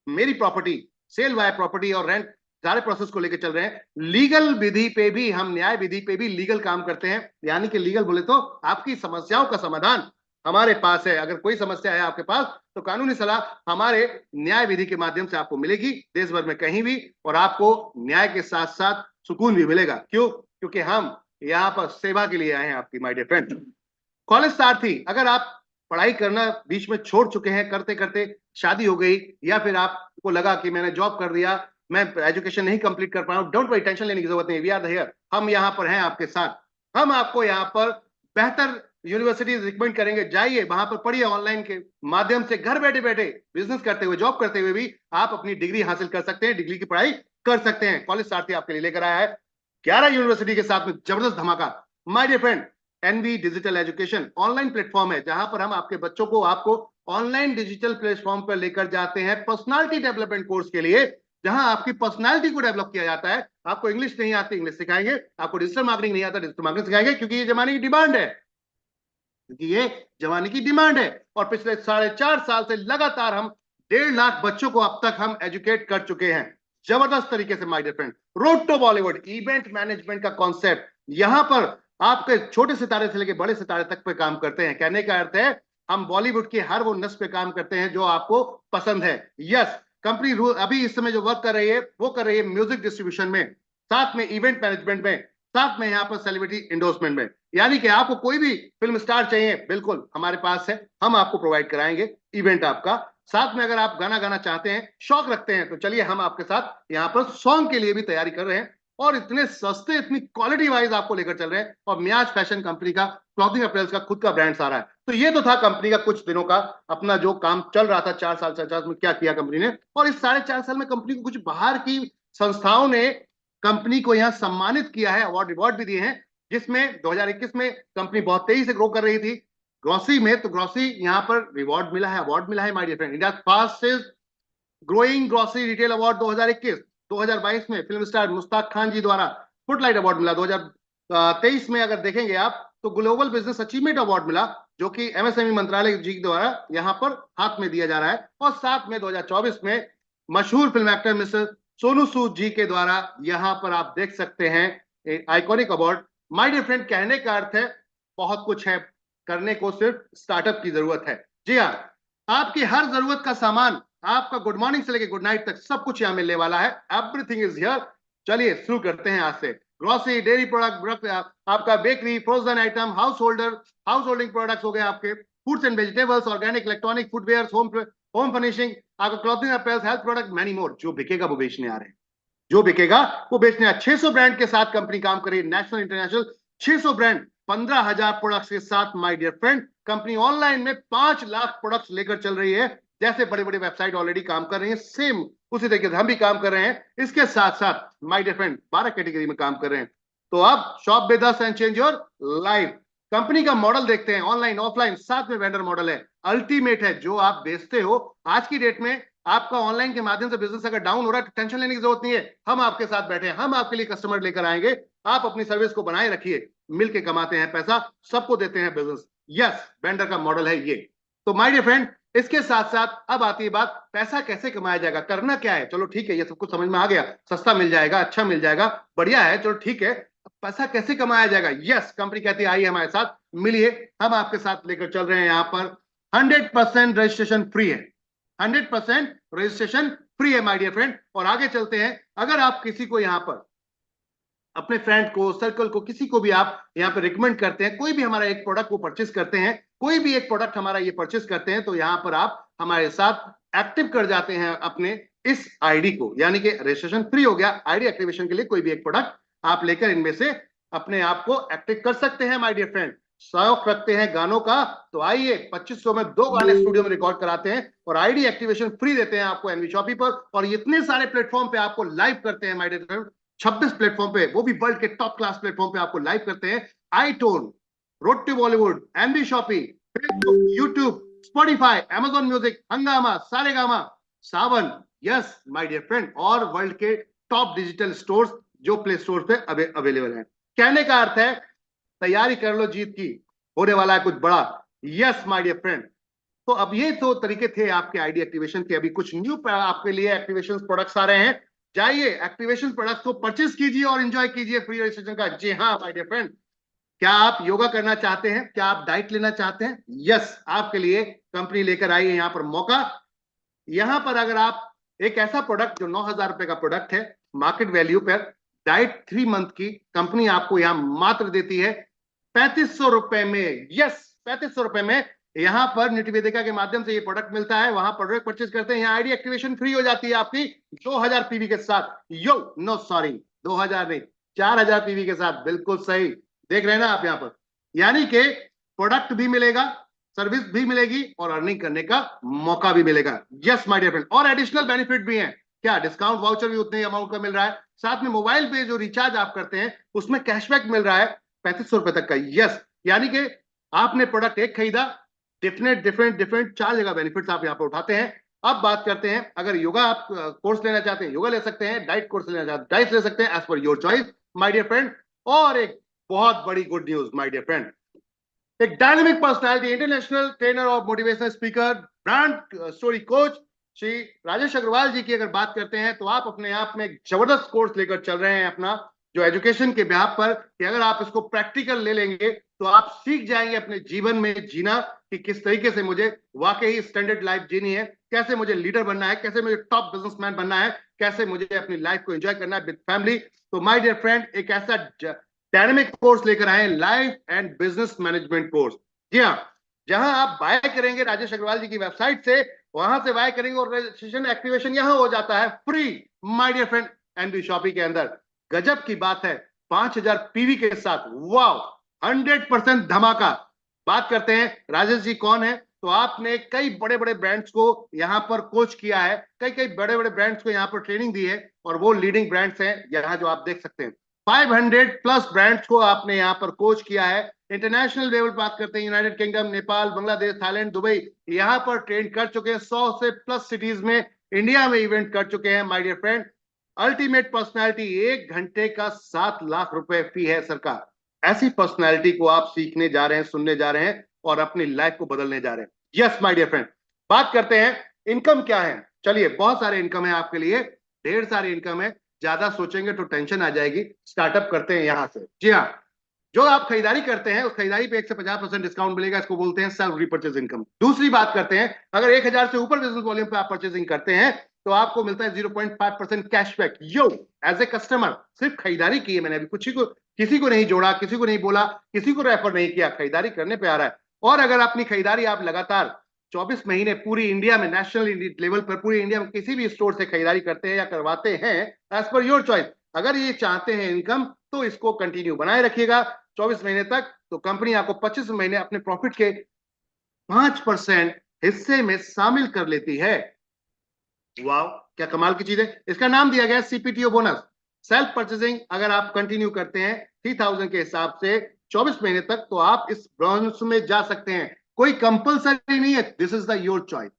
मेरी प्रॉपर्टी, सेल वाया प्रॉपर्टी और रेंट, सारे प्रोसेस को लेकर चल रहे हैं। लीगल विधि पे भी हम, न्याय विधि पे भी लीगल काम करते हैं, यानी कि लीगल बोले तो आपकी समस्याओं का समाधान हमारे पास है। अगर कोई समस्या है आपके पास, तो कानूनी सलाह हमारे न्याय विधि के माध्यम से आपको मिलेगी, देश भर में कहीं भी, और आपको न्याय के साथ साथ सुकून भी मिलेगा। क्यों? क्योंकि हम यहाँ पर सेवा के लिए आए हैं आपकी माय डियर फ्रेंड। कॉलेज साथी, अगर आप पढ़ाई करना बीच में छोड़ चुके हैं, करते करते शादी हो गई, या फिर आपको लगा कि मैंने जॉब कर दिया, मैं एजुकेशन नहीं कंप्लीट कर पाया हूं, डोंट वरी, टेंशन लेने की जरूरत नहीं। वी आर हियर, हम यहाँ पर हैं आपके साथ। हम आपको यहाँ पर बेहतर यूनिवर्सिटीज रिकमेंड करेंगे, जाइए वहां पर पढ़िए, ऑनलाइन के माध्यम से घर बैठे बैठे बिजनेस करते हुए, जॉब करते हुए भी आप अपनी डिग्री हासिल कर सकते हैं, डिग्री की पढ़ाई कर सकते हैं। कॉलेज साथी आपके लिए लेकर आया है 11 यूनिवर्सिटी के साथ में जबरदस्त धमाका। My dear friend, NV digital education online platform है, जहां पर हम आपके बच्चों को आपको ऑनलाइन डिजिटल प्लेटफॉर्म पर लेकर जाते हैं पर्सनालिटी डेवलपमेंट कोर्स के लिए, जहां आपकी पर्सनालिटी को डेवलप किया जाता है। आपको इंग्लिश नहीं आती, इंग्लिश सिखाएंगे, आपको डिजिटल मार्केटिंग नहीं आता, डिजिटल मार्केटिंग सिखाएंगे, क्योंकि ये जमाने की डिमांड है, क्योंकि ये जमाने की डिमांड है। और पिछले 4.5 साल से लगातार हम 1.5 लाख बच्चों को अब तक हम एजुकेट कर चुके हैं, जबरदस्त तरीके से my dear friend. Road to Bollywood event management का कॉन्सेप्ट, यहां पर आपके छोटे सितारे से लेकर बड़े सितारे तक पे काम करते हैं। कहने का अर्थ है हम बॉलीवुड की हर वो नस पे काम करते हैं जो आपको पसंद है। यस, कंपनी अभी इस समय जो वर्क कर रही है वो कर रही है म्यूजिक डिस्ट्रीब्यूशन में, साथ में इवेंट मैनेजमेंट में, साथ में यहाँ पर सेलिब्रिटी इंडोर्समेंट में। यानी कि आपको कोई भी फिल्म स्टार चाहिए, बिल्कुल हमारे पास है, हम आपको प्रोवाइड कराएंगे इवेंट आपका। साथ में अगर आप गाना गाना चाहते हैं, शौक रखते हैं, तो चलिए हम आपके साथ यहाँ पर सॉन्ग के लिए भी तैयारी कर रहे हैं, और इतने सस्ते, इतनी क्वालिटी वाइज आपको लेकर चल रहे हैं। और मियाज फैशन कंपनी का क्लॉथिंग अपीयर्स का खुद का ब्रांड सारा है। तो ये तो था कंपनी का कुछ दिनों का अपना जो काम चल रहा था 4 साल में क्या किया कंपनी ने। और इस 4.5 साल में कंपनी को कुछ बाहर की संस्थाओं ने कंपनी को यहाँ सम्मानित किया है, अवार्ड रिवॉर्ड भी दिए हैं, जिसमें 2021 में कंपनी बहुत तेजी से ग्रो कर रही थी ग्रोसरी में, तो ग्रोसरी यहाँ पर रिवॉर्ड मिला है, अवार्ड मिला है my dear friend. India fastest growing grocery retail award 2021। 2022 में फिल्म स्टार मुश्ताक खान जी द्वारा फुटलाइट अवार्ड मिला। 2023 में अगर देखेंगे आप तो ग्लोबल बिजनेस अचीवमेंट अवार्ड मिला, जो कि MSME मंत्रालय जी द्वारा यहाँ पर हाथ में दिया जा रहा है। और साथ में 2024 में मशहूर film actor mister Sonu Sood ji के द्वारा यहाँ पर आप देख सकते हैं iconic award. My dear friend, कहने का अर्थ है बहुत कुछ है, करने को सिर्फ स्टार्टअप की जरूरत है। जी हाँ, आपकी हर जरूरत का सामान, आपका गुड मॉर्निंग से लेकर गुड नाइट तक सब कुछ यहाँ मिलने वाला है। Everything is here. चलिए शुरू करते हैं आज से। ग्रोसरी, डेयरी प्रोडक्ट, आपका bakery, frozen item, house holding products हो गए आपके, foods and vegetables, organic, electronic, footwear, home furnishing, आपका clothing appears, health product, many more. जो बिकेगा वो बेचने आ रहे हैं, जो बिकेगा वो बेचने। 600 ब्रांड के साथ कंपनी काम कर रही है, नेशनल इंटरनेशनल 600 ब्रांड, 15,000 प्रोडक्ट्स के साथ my dear friend. Company online में 5 लाख प्रोडक्ट्स लेकर चल रही है, जैसे बड़े बड़े वेबसाइट ऑलरेडी काम कर रही हैं, सेम उसी तरीके से हम भी काम कर रहे हैं। इसके साथ साथ माय डियर फ्रेंड 12 कैटेगरी में काम कर रहे हैं। तो आप shop with us and change your life. Company का मॉडल देखते हैं, ऑनलाइन ऑफलाइन साथ में वेंडर मॉडल है, अल्टीमेट है। जो आप बेचते हो आज की डेट में, आपका ऑनलाइन के माध्यम से बिजनेस अगर डाउन हो रहा है तो टेंशन लेने की जरूरत नहीं है। हम आपके साथ बैठे हैं, हम आपके लिए कस्टमर लेकर आएंगे। आप अपनी सर्विस को बनाए रखिए, मिलके कमाते हैं पैसा, सबको देते हैं बिजनेस। यस, वेंडर का मॉडल है ये। तो माय डियर फ्रेंड, इसके साथ साथ अब आती है बात, पैसा कैसे कमाया जाएगा, करना क्या है। चलो ठीक है, ये सब कुछ समझ में आ गया, सस्ता मिल जाएगा, अच्छा मिल जाएगा, बढ़िया है, चलो ठीक है। पैसा कैसे कमाया जाएगा? यस, कंपनी कहती है आइए हमारे साथ मिलिए, हम आपके साथ लेकर चल रहे हैं। यहाँ पर 100% रजिस्ट्रेशन फ्री है, 100% रजिस्ट्रेशन फ्री है माय डियर फ्रेंड। और आगे चलते हैं, अगर आप किसी को यहाँ पर अपने फ्रेंड को, सर्कल को, किसी को भी आप यहाँ पे रिकमेंड करते हैं, कोई भी हमारा एक प्रोडक्ट को परचेस करते हैं, कोई भी एक प्रोडक्ट हमारा ये परचेस करते हैं, तो यहाँ पर आप हमारे साथ एक्टिव कर जाते हैं अपने इस आईडी को, यानी कि रजिस्ट्रेशन फ्री हो गया। आईडी एक्टिवेशन के लिए कोई भी एक प्रोडक्ट आप लेकर इनमें से अपने आप को एक्टिव कर सकते हैं माय डियर फ्रेंड। शौक रखते हैं गानों का, तो आइए 2500 में 2 गाने स्टूडियो में रिकॉर्ड कराते हैं और आईडी एक्टिवेशन फ्री देते हैं आपको एनवी शॉपी पर। और इतने सारे प्लेटफॉर्म पे आपको लाइव करते हैं माय डियर फ्रेंड, 26 प्लेटफॉर्म पे, वो भी वर्ल्ड के टॉप क्लास प्लेटफॉर्म पे आपको लाइव करते हैं। आईटोन, road to Bollywood, NV Shoppy, Facebook, YouTube, Spotify, Amazon Music, Hungama, Saregama, Saavn, yes my dear friend, और वर्ल्ड के टॉप डिजिटल स्टोर्स जो प्ले स्टोर पे अवेलेबल है। कहने का अर्थ है तैयारी कर लो जीत की, होने वाला है कुछ बड़ा। Yes my dear friend. तो अब ये तो तरीके थे आपके आईडी एक्टिवेशन के। अभी कुछ न्यू आपके लिए एक्टिवेशन प्रोडक्ट्स आ रहे हैं। जाइए एक्टिवेशन प्रोडक्ट्स को परचेस कीजिए और एंजॉय कीजिए फ्री रजिस्ट्रेशन का। जी हाँ माय डियर फ्रेंड, क्या आप योगा करना चाहते हैं, क्या आप डाइट लेना चाहते हैं? यस, आपके लिए कंपनी लेकर आई है यहाँ पर मौका। यहां पर अगर आप एक ऐसा प्रोडक्ट जो 9,000 रुपए का प्रोडक्ट है, मार्केट वैल्यू पर डाइट 3 मंथ की कंपनी आपको यहां मात्र देती है 3500 रुपए में। यस, 3500 रुपए में यहां पर निटिवेदिका के माध्यम से ये प्रोडक्ट मिलता है। वहां प्रोडक्ट परचेज करते हैं, यहाँ आईडी एक्टिवेशन फ्री हो जाती है आपकी 2000 पीवी के साथ। यो नो सॉरी, 2000 नहीं, 4000 पीवी के साथ। बिल्कुल सही देख रहे हैं ना आप यहाँ पर। यानी कि प्रोडक्ट भी मिलेगा, सर्विस भी मिलेगी और अर्निंग करने का मौका भी मिलेगा। यस माय डियर फ्रेंड, और एडिशनल बेनिफिट भी हैं। क्या? डिस्काउंट वाउचर भी उतने अमाउंट का मिल रहा है, साथ में मोबाइल पे जो रिचार्ज आप करते हैं उसमें कैशबैक मिल रहा है 3500 रुपए तक का। यस, यानी कि आपने प्रोडक्ट एक खरीदा, डिफरेंट 4 जगह बेनिफिट्स आप यहाँ पर उठाते हैं। अब बात करते हैं, अगर योगा आप कोर्स लेना चाहते हैं योगा ले सकते हैं, डाइट कोर्स लेना चाहते हैं डाइट ले सकते हैं, as per your choice my dear friend. और एक बहुत बड़ी good news my dear friend, एक डायनेमिक पर्सनालिटी, इंटरनेशनल ट्रेनर और motivational speaker, brand story coach Shri Rajesh Agarwal ji की अगर बात करते हैं, तो आप अपने आप में एक जबरदस्त कोर्स लेकर चल रहे हैं अपना, जो एजुकेशन के ब्याह पर, कि अगर आप इसको प्रैक्टिकल ले लेंगे तो आप सीख जाएंगे अपने जीवन में जीना, कि किस तरीके से मुझे वाकई स्टैंडर्ड लाइफ जीनी है, कैसे मुझे लीडर बनना है, कैसे मुझे टॉप बिजनेसमैन बनना है, कैसे मुझे अपनी लाइफ को एंजॉय करना है विद फैमिली। तो माय डियर फ्रेंड, एक ऐसा डायनेमिक कोर्स लेकर आए, life and business management course. जी हाँ, जहां आप बाय करेंगे राजेश अग्रवाल जी की वेबसाइट से, वहां से बाय करेंगे और रजिस्ट्रेशन एक्टिवेशन यहां हो जाता है free my dear friend NV shoppy के अंदर। गजब की बात है, 5000 पीवी के साथ, वाओ, 100% धमाका। बात करते हैं राजेश जी कौन है, तो आपने कई बड़े बड़े ब्रांड्स को यहाँ पर कोच किया है, कई बड़े बड़े ब्रांड्स को यहाँ पर ट्रेनिंग दी है, और वो लीडिंग ब्रांड्स हैं यहाँ जो आप देख सकते हैं। 500 प्लस ब्रांड्स को आपने यहाँ पर कोच किया है। इंटरनेशनल लेवल बात करते हैं, United Kingdom, Nepal, Bangladesh, Thailand, Dubai, यहाँ पर ट्रेन कर चुके हैं। 100 से प्लस सिटीज में इंडिया में इवेंट कर चुके हैं my dear friend. Ultimate personality, 1 घंटे का 7 लाख रुपए फी है सरकार। ऐसी पर्सनालिटी को आप सीखने जा रहे हैं, सुनने जा रहे हैं और अपनी लाइफ को बदलने जा रहे हैं। यस माय डियर फ्रेंड, बात करते हैं इनकम क्या है। चलिए, बहुत सारे इनकम है आपके लिए, ढेर सारी इनकम है, ज्यादा सोचेंगे तो टेंशन आ जाएगी। स्टार्टअप करते हैं यहां से। जी हाँ, जो आप खरीदारी करते हैं उस खरीदारी पे 1 से 50% डिस्काउंट मिलेगा, इसको बोलते हैं सेल्फ रीपर्चेज इनकम। दूसरी बात करते हैं, अगर 1000 से ऊपर बिजनेस वॉल्यूम पे आप परचेजिंग करते हैं तो आपको मिलता है 0.5% cashback. Yo, as a customer, सिर्फ खरीदारी की है मैंने, अभी किसी को नहीं जोड़ा, किसी को नहीं बोला, किसी को रेफर नहीं किया, खरीदारी करने पे आ रहा है। और अगर अपनी खरीदारी आप लगातार 24 महीने पूरी इंडिया में, नेशनल लेवल पर पूरी इंडिया में किसी भी स्टोर से खरीदारी करते हैं या करवाते हैं, एज पर योर चॉइस, अगर ये चाहते हैं इनकम, तो इसको कंटिन्यू बनाए रखिएगा 24 महीने तक। तो कंपनी आपको 25 महीने अपने प्रॉफिट के 5% हिस्से में शामिल कर लेती है। वाह, क्या कमाल की चीज है। इसका नाम दिया गया सीपीटीओ बोनस। सेल्फ परचेसिंग अगर आप कंटिन्यू करते हैं 3000 के हिसाब से 24 महीने तक, तो आप इस बोनस में जा सकते हैं। कोई कंपलसरी नहीं है, this is the your choice.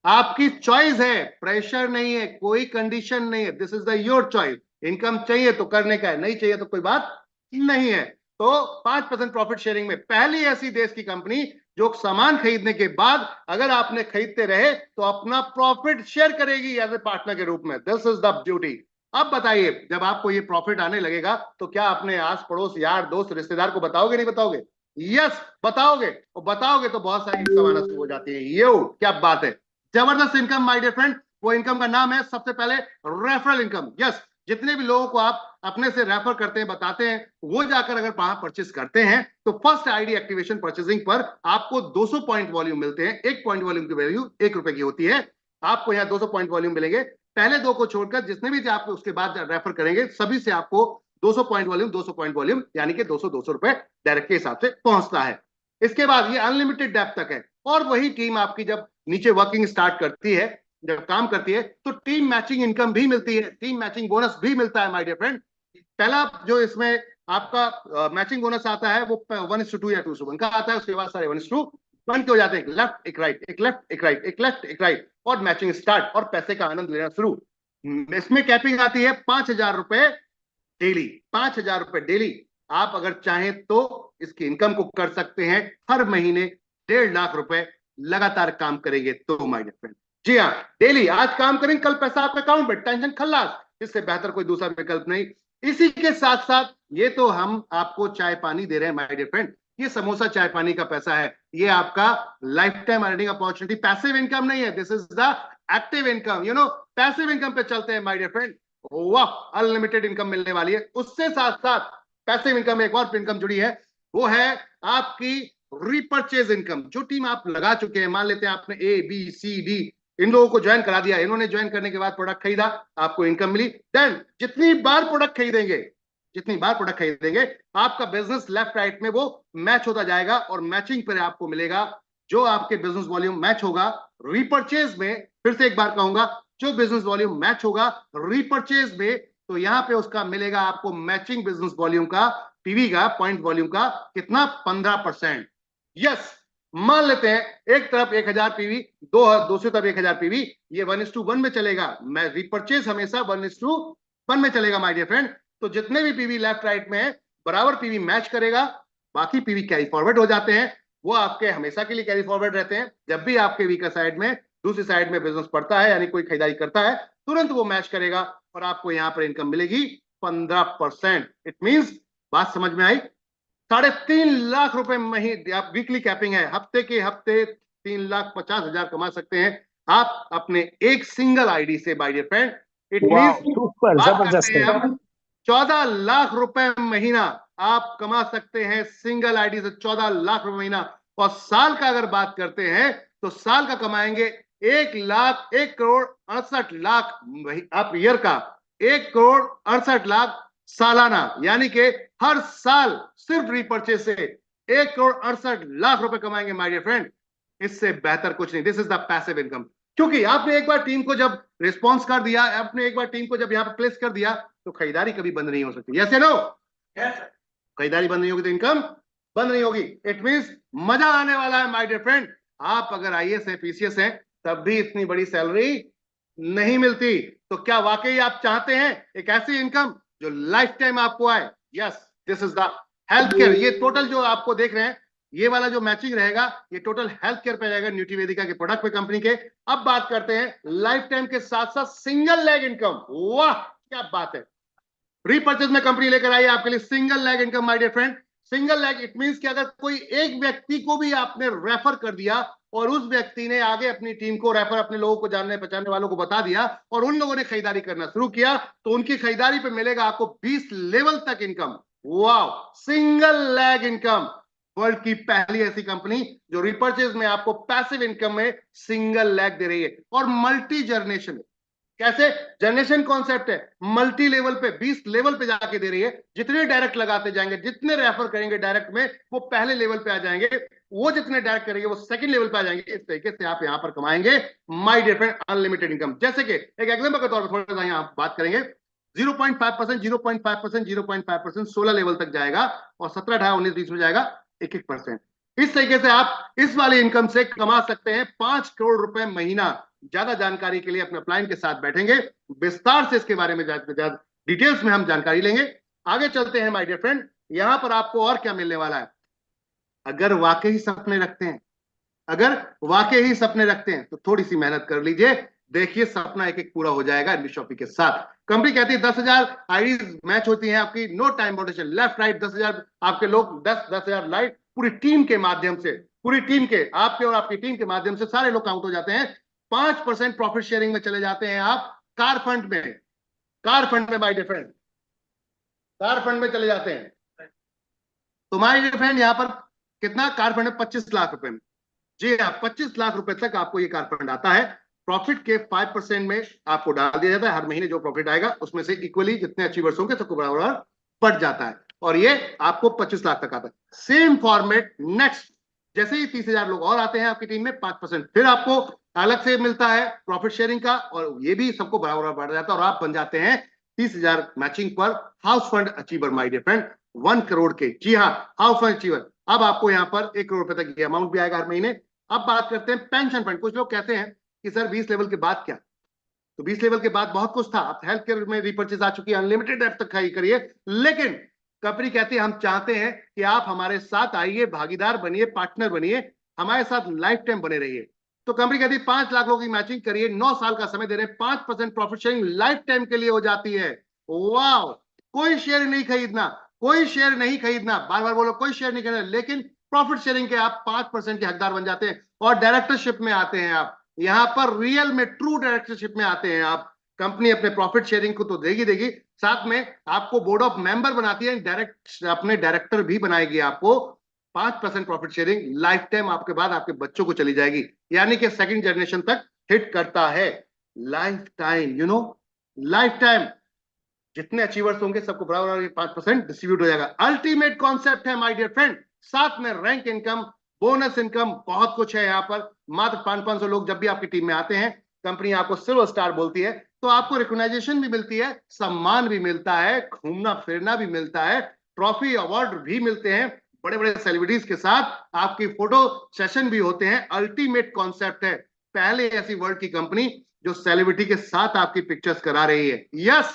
आपकी चॉइस है, प्रेशर नहीं है, कोई कंडीशन नहीं है, this is the your choice. Income चाहिए तो करने का है, नहीं चाहिए तो कोई बात नहीं है। तो 5% प्रॉफिट शेयरिंग में पहली ऐसी देश की कंपनी जो सामान खरीदने के बाद अगर आपने खरीदते रहे तो अपना प्रॉफिट शेयर करेगी एज ए पार्टनर के रूप में। This is the beauty. अब बताइए, जब आपको ये प्रॉफिट आने लगेगा तो क्या अपने आस पड़ोस, यार दोस्त, रिश्तेदार को बताओगे, नहीं बताओगे? यस, बताओगे। और बताओगे तो बहुत सारी इनकम आना शुरू हो जाती है। ये क्या बात है, जबरदस्त इनकम माय डियर फ्रेंड। वो इनकम का नाम है सबसे पहले रेफरल इनकम। यस, जितने भी लोगों को आप अपने से रेफर करते हैं, बताते हैं, वो जाकर अगर वहां परचेस करते हैं तो फर्स्ट आईडी एक्टिवेशन परचेसिंग पर आपको 200 पॉइंट वॉल्यूम मिलते हैं। एक पॉइंट वॉल्यूम की वैल्यू ₹1 की होती है। आपको यहाँ 200 पॉइंट वॉल्यूम मिलेंगे। पहले दो को छोड़कर जितने भी आप उसके बाद रेफर करेंगे, सभी से आपको 200 पॉइंट वॉल्यूम, 200 पॉइंट वॉल्यूम यानी कि 200 रुपए डायरेक्ट के हिसाब से पहुंचता है। इसके बाद ये अनलिमिटेड डेप्थ तक है। और वही टीम आपकी जब नीचे वर्किंग स्टार्ट करती है, जब काम करती है, तो टीम मैचिंग इनकम भी मिलती है, टीम मैचिंग बोनस भी मिलता है माय डियर फ्रेंड। पहला जो इसमें आपका मैचिंग बोनस आता है वो 1:2 या 2:1 का आता है। उसके बाद सारे 1:1 के हो जाते हैं, एक लेफ्ट एक राइट, एक लेफ्ट एक राइट, एक लेफ्ट एक राइट, और मैचिंग स्टार्ट और पैसे का आनंद लेना शुरू। इसमें कैपिंग आती है 5,000 रुपए डेली। 5,000 रुपए डेली आप अगर चाहें तो इसकी इनकम को कर सकते हैं। हर महीने 1.5 लाख रुपए लगातार काम करेंगे तो माय डियर फ्रेंड। जी हाँ, डेली आज काम करेंगे, कल पैसा आपके अकाउंट में, टेंशन खल्लास। इससे बेहतर कोई दूसरा विकल्प नहीं। इसी के साथ साथ ये तो हम आपको चाय पानी दे रहे हैं माय डियर फ्रेंड, ये समोसा चाय पानी का पैसा है। ये आपका life time earning opportunity, passive income नहीं है, this is the active income. You know, passive income पे चलते हैं माय डियर फ्रेंड। वाह, अनलिमिटेड इनकम मिलने वाली है। उससे साथ साथ पैसिव इनकम, एक और इनकम जुड़ी है, वो है आपकी रिपर्चेज इनकम। जो टीम आप लगा चुके हैं, मान लेते हैं आपने ABCD इन लोगों को ज्वाइन करा दिया, इन्होंने ज्वाइन करने के बाद प्रोडक्ट खरीदा, आपको इनकम मिली। देन जितनी बार प्रोडक्ट खरीदेंगे, जितनी बार प्रोडक्ट खरीदेंगे, आपका बिजनेस लेफ्ट राइट में वो मैच होता जाएगा और मैचिंग पर आपको मिलेगा जो आपके बिजनेस वॉल्यूम मैच होगा रिपर्चेज में। फिर से एक बार कहूंगा, जो बिजनेस वॉल्यूम मैच होगा रिपर्चेज में, तो यहां पे उसका मिलेगा आपको मैचिंग बिजनेस वॉल्यूम का, पीवी का, पॉइंट वॉल्यूम का कितना, 15%। यस, मान लेते हैं एक तरफ 1000 पीवी, दूसरी तरफ 1000 पीवी, ये 1:1 में चलेगा। मैं रिपर्चेज हमेशा 1:1 में चलेगा माय डियर फ्रेंड। तो जितने भी पीवी लेफ्ट राइट में है, बराबर पीवी मैच करेगा, बाकी पीवी कैरी फॉरवर्ड हो जाते हैं। वो आपके हमेशा के लिए कैरी फॉरवर्ड रहते हैं। जब भी आपके वीकर साइड में, दूसरी साइड में बिजनेस पड़ता है, यानी कोई खरीदारी करता है, तुरंत वो मैच करेगा और आपको यहां पर इनकम मिलेगी 15%। इट मींस, बात समझ में आई? 3.5 लाख रुपए महीने आप वीकली कैपिंग है, हफ्ते के हफ्ते 3,50,000 कमा सकते हैं आप अपने एक सिंगल आईडी से my dear friend. It means super जबरदस्त है। 14 लाख रुपए महीना आप कमा सकते हैं सिंगल आईडी से, 14 लाख रुपए महीना। और साल का अगर बात करते हैं तो साल का कमाएंगे 1,68,00,000 आप ईयर का, 1,68,00,000 सालाना, यानी कि हर साल सिर्फ रिपर्चेज से 1,68,00,000 रुपए कमाएंगे माय डियर फ्रेंड। इससे बेहतर कुछ नहीं। This is the passive income. क्योंकि आपने एक बार टीम को जब रिस्पॉन्स कर दिया, आपने एक बार टीम को जब यहां पर प्लेस कर दिया, तो खरीदारी कभी बंद नहीं हो सकती। यस या नो? खरीदारी बंद नहीं होगी तो इनकम बंद नहीं होगी। इट मींस मजा आने वाला है माय डियर फ्रेंड। आप अगर IAS है, PCS है, तब भी इतनी बड़ी सैलरी नहीं मिलती। तो क्या वाकई आप चाहते हैं एक ऐसी इनकम जो लाइफ टाइम आपको आए? Yes, this is the health care. ये टोटल जो आपको देख रहे हैं, ये वाला जो मैचिंग रहेगा, ये टोटल हेल्थ केयर पे जाएगा, न्यूट्रीवेदिका के प्रोडक्ट पे, कंपनी के। अब बात करते हैं लाइफ टाइम के साथ साथ सिंगल लेग इनकम। वाह, क्या बात है। रिपर्चेज में कंपनी लेकर आई आपके लिए single leg income my dear friend. Single leg it means कि अगर कोई एक व्यक्ति को भी आपने रेफर कर दिया और उस व्यक्ति ने आगे अपनी टीम को रेफर, अपने लोगों को, जानने पहचानने वालों को बता दिया और उन लोगों ने खरीदारी करना शुरू किया, तो उनकी खरीदारी पे मिलेगा आपको 20 लेवल तक इनकम। वाह, सिंगल लेग इनकम। वर्ल्ड की पहली ऐसी कंपनी जो रिपर्चेज में आपको पैसिव इनकम में सिंगल लेग दे रही है। और मल्टी जनरेशन, कैसे? जनरेशन कॉन्सेप्ट है, मल्टी लेवल पे 20 लेवल पे जाके दे रही है। जितने डायरेक्ट लगाते जाएंगे, जितने रेफर करेंगे डायरेक्ट में, वो पहले लेवल पे आ जाएंगे, वो जितने डायरेक्ट करेंगे वो सेकंड लेवल पे आ जाएंगे। इस तरीके से आप यहां पर कमाएंगे my dear friend unlimited income. जैसे कि एक एग्जांपल के तौर पर थोड़ा सा यहां बात करेंगे, 0.5%, 0.5%, 0.5%, 16 लेवल तक जाएगा और 17, 18, 19, 20 में जाएगा 1-1%। इस तरीके से आप इस वाली इनकम से कमा सकते हैं 5 करोड़ रुपए महीना। ज्यादा जानकारी के लिए अपने अपलाइन के साथ बैठेंगे, विस्तार से इसके बारे में डिटेल्स में हम जानकारी लेंगे। आगे चलते हैं माय डियर फ्रेंड, यहां पर आपको और क्या मिलने वाला है। अगर वाकई सपने रखते हैं, अगर वाकई ही सपने रखते हैं तो थोड़ी सी मेहनत कर लीजिए, देखिए सपना एक एक पूरा हो जाएगा एनबीशॉपी के साथ। कंपनी कहती है 10,000 आईडीज मैच होती हैं आपकी, नो टाइम बाउंडेशन, लेफ्ट राइट 10,000 आपके लोग 10,000 लाइट पूरी टीम के माध्यम से, पूरी टीम के, आपके और आपकी टीम के माध्यम से सारे लोग काउंट हो जाते हैं। 5% प्रॉफिट शेयरिंग में चले जाते हैं आप कार फंड में, कार फंड में my dear friend, car fund में चले जाते हैं। तो माय डियर फ्रेंड यहां पर कितना कार फंड है? 25 लाख रुपए में। जी हाँ, 25 लाख रुपए तक आपको ये कार फंड आता है। प्रॉफिट के 5% में आपको डाल दिया जाता है। हर महीने जो प्रॉफिट आएगा उसमें से इक्वली जितने अचीवर्स होंगे सबको बराबर बढ़ जाता है और ये आपको 25 लाख तक आता है। सेम फॉर्मेट नेक्स्ट, जैसे ही 30,000 लोग और आते हैं आपकी टीम में, 5% फिर आपको अलग से मिलता है प्रॉफिट शेयरिंग का और ये भी सबको बराबर बढ़ जाता है और आप बन जाते हैं 30,000 मैचिंग पर house fund achiever my dear friend, 1 crore के। जी हाँ, हाउस फंड अचीवर। अब आपको यहाँ पर 1 करोड़ रुपए तक ये अमाउंट भी आएगा हर महीने। अब बात करते हैं पेंशन फंड। कुछ लोग कहते हैं कि सर 20 लेवल के बाद क्या? तो 20 लेवल के बाद बहुत कुछ था। अब हेल्थ केयर में रिपर्चेज आ चुकी है, अनलिमिटेड एप तक खाई करिए, लेकिन कंपनी कहती है हम चाहते हैं कि आप हमारे साथ आइए, भागीदार बनिए, पार्टनर बनिए, हमारे साथ लाइफ टाइम बने रहिए। तो कंपनी कहती है 5 लाख लोगों की मैचिंग करिए, 9 साल का समय दे रहे हैं, 5% प्रॉफिट शेयरिंग लाइफ टाइम के लिए हो जाती है। वाह, कोई शेयर नहीं खरीदना, कोई शेयर नहीं खरीदना, बार बार बोलो कोई शेयर नहीं खरीदना, लेकिन प्रॉफिट शेयरिंग के आप 5% के हकदार बन जाते हैं और डायरेक्टरशिप में आते हैं आप। यहां पर रियल में ट्रू डायरेक्टरशिप में आते हैं आप। कंपनी अपने प्रॉफिट शेयरिंग को तो देगी, साथ में आपको बोर्ड ऑफ मेंबर बनाती है, डायरेक्ट अपने डायरेक्टर भी बनाएगी आपको। 5% प्रॉफिट शेयरिंग लाइफ टाइम आपके बाद आपके बच्चों को चली जाएगी, यानी कि सेकंड जनरेशन तक हिट करता है। Life time, you know, life time जितने अचीवर्स होंगे सबको बराबर 5% डिस्ट्रीब्यूट हो जाएगा। अल्टीमेट कॉन्सेप्ट है माय डियर फ्रेंड। साथ में रैंक इनकम, बोनस इनकम, बहुत कुछ है यहाँ पर। मात्र 500 लोग जब भी आपकी टीम में आते हैं, कंपनी आपको सिल्वर स्टार बोलती है, तो आपको रिकॉग्नाइजेशन भी मिलती है, सम्मान भी मिलता है, घूमना फिरना भी मिलता है, ट्रॉफी अवार्ड भी मिलते हैं, बड़े बड़े सेलिब्रिटीज के साथ आपकी फोटो सेशन भी होते हैं। अल्टीमेट कॉन्सेप्ट है, पहले ऐसी वर्ल्ड की कंपनी जो सेलिब्रिटी के साथ आपकी पिक्चर्स करा रही है। यस,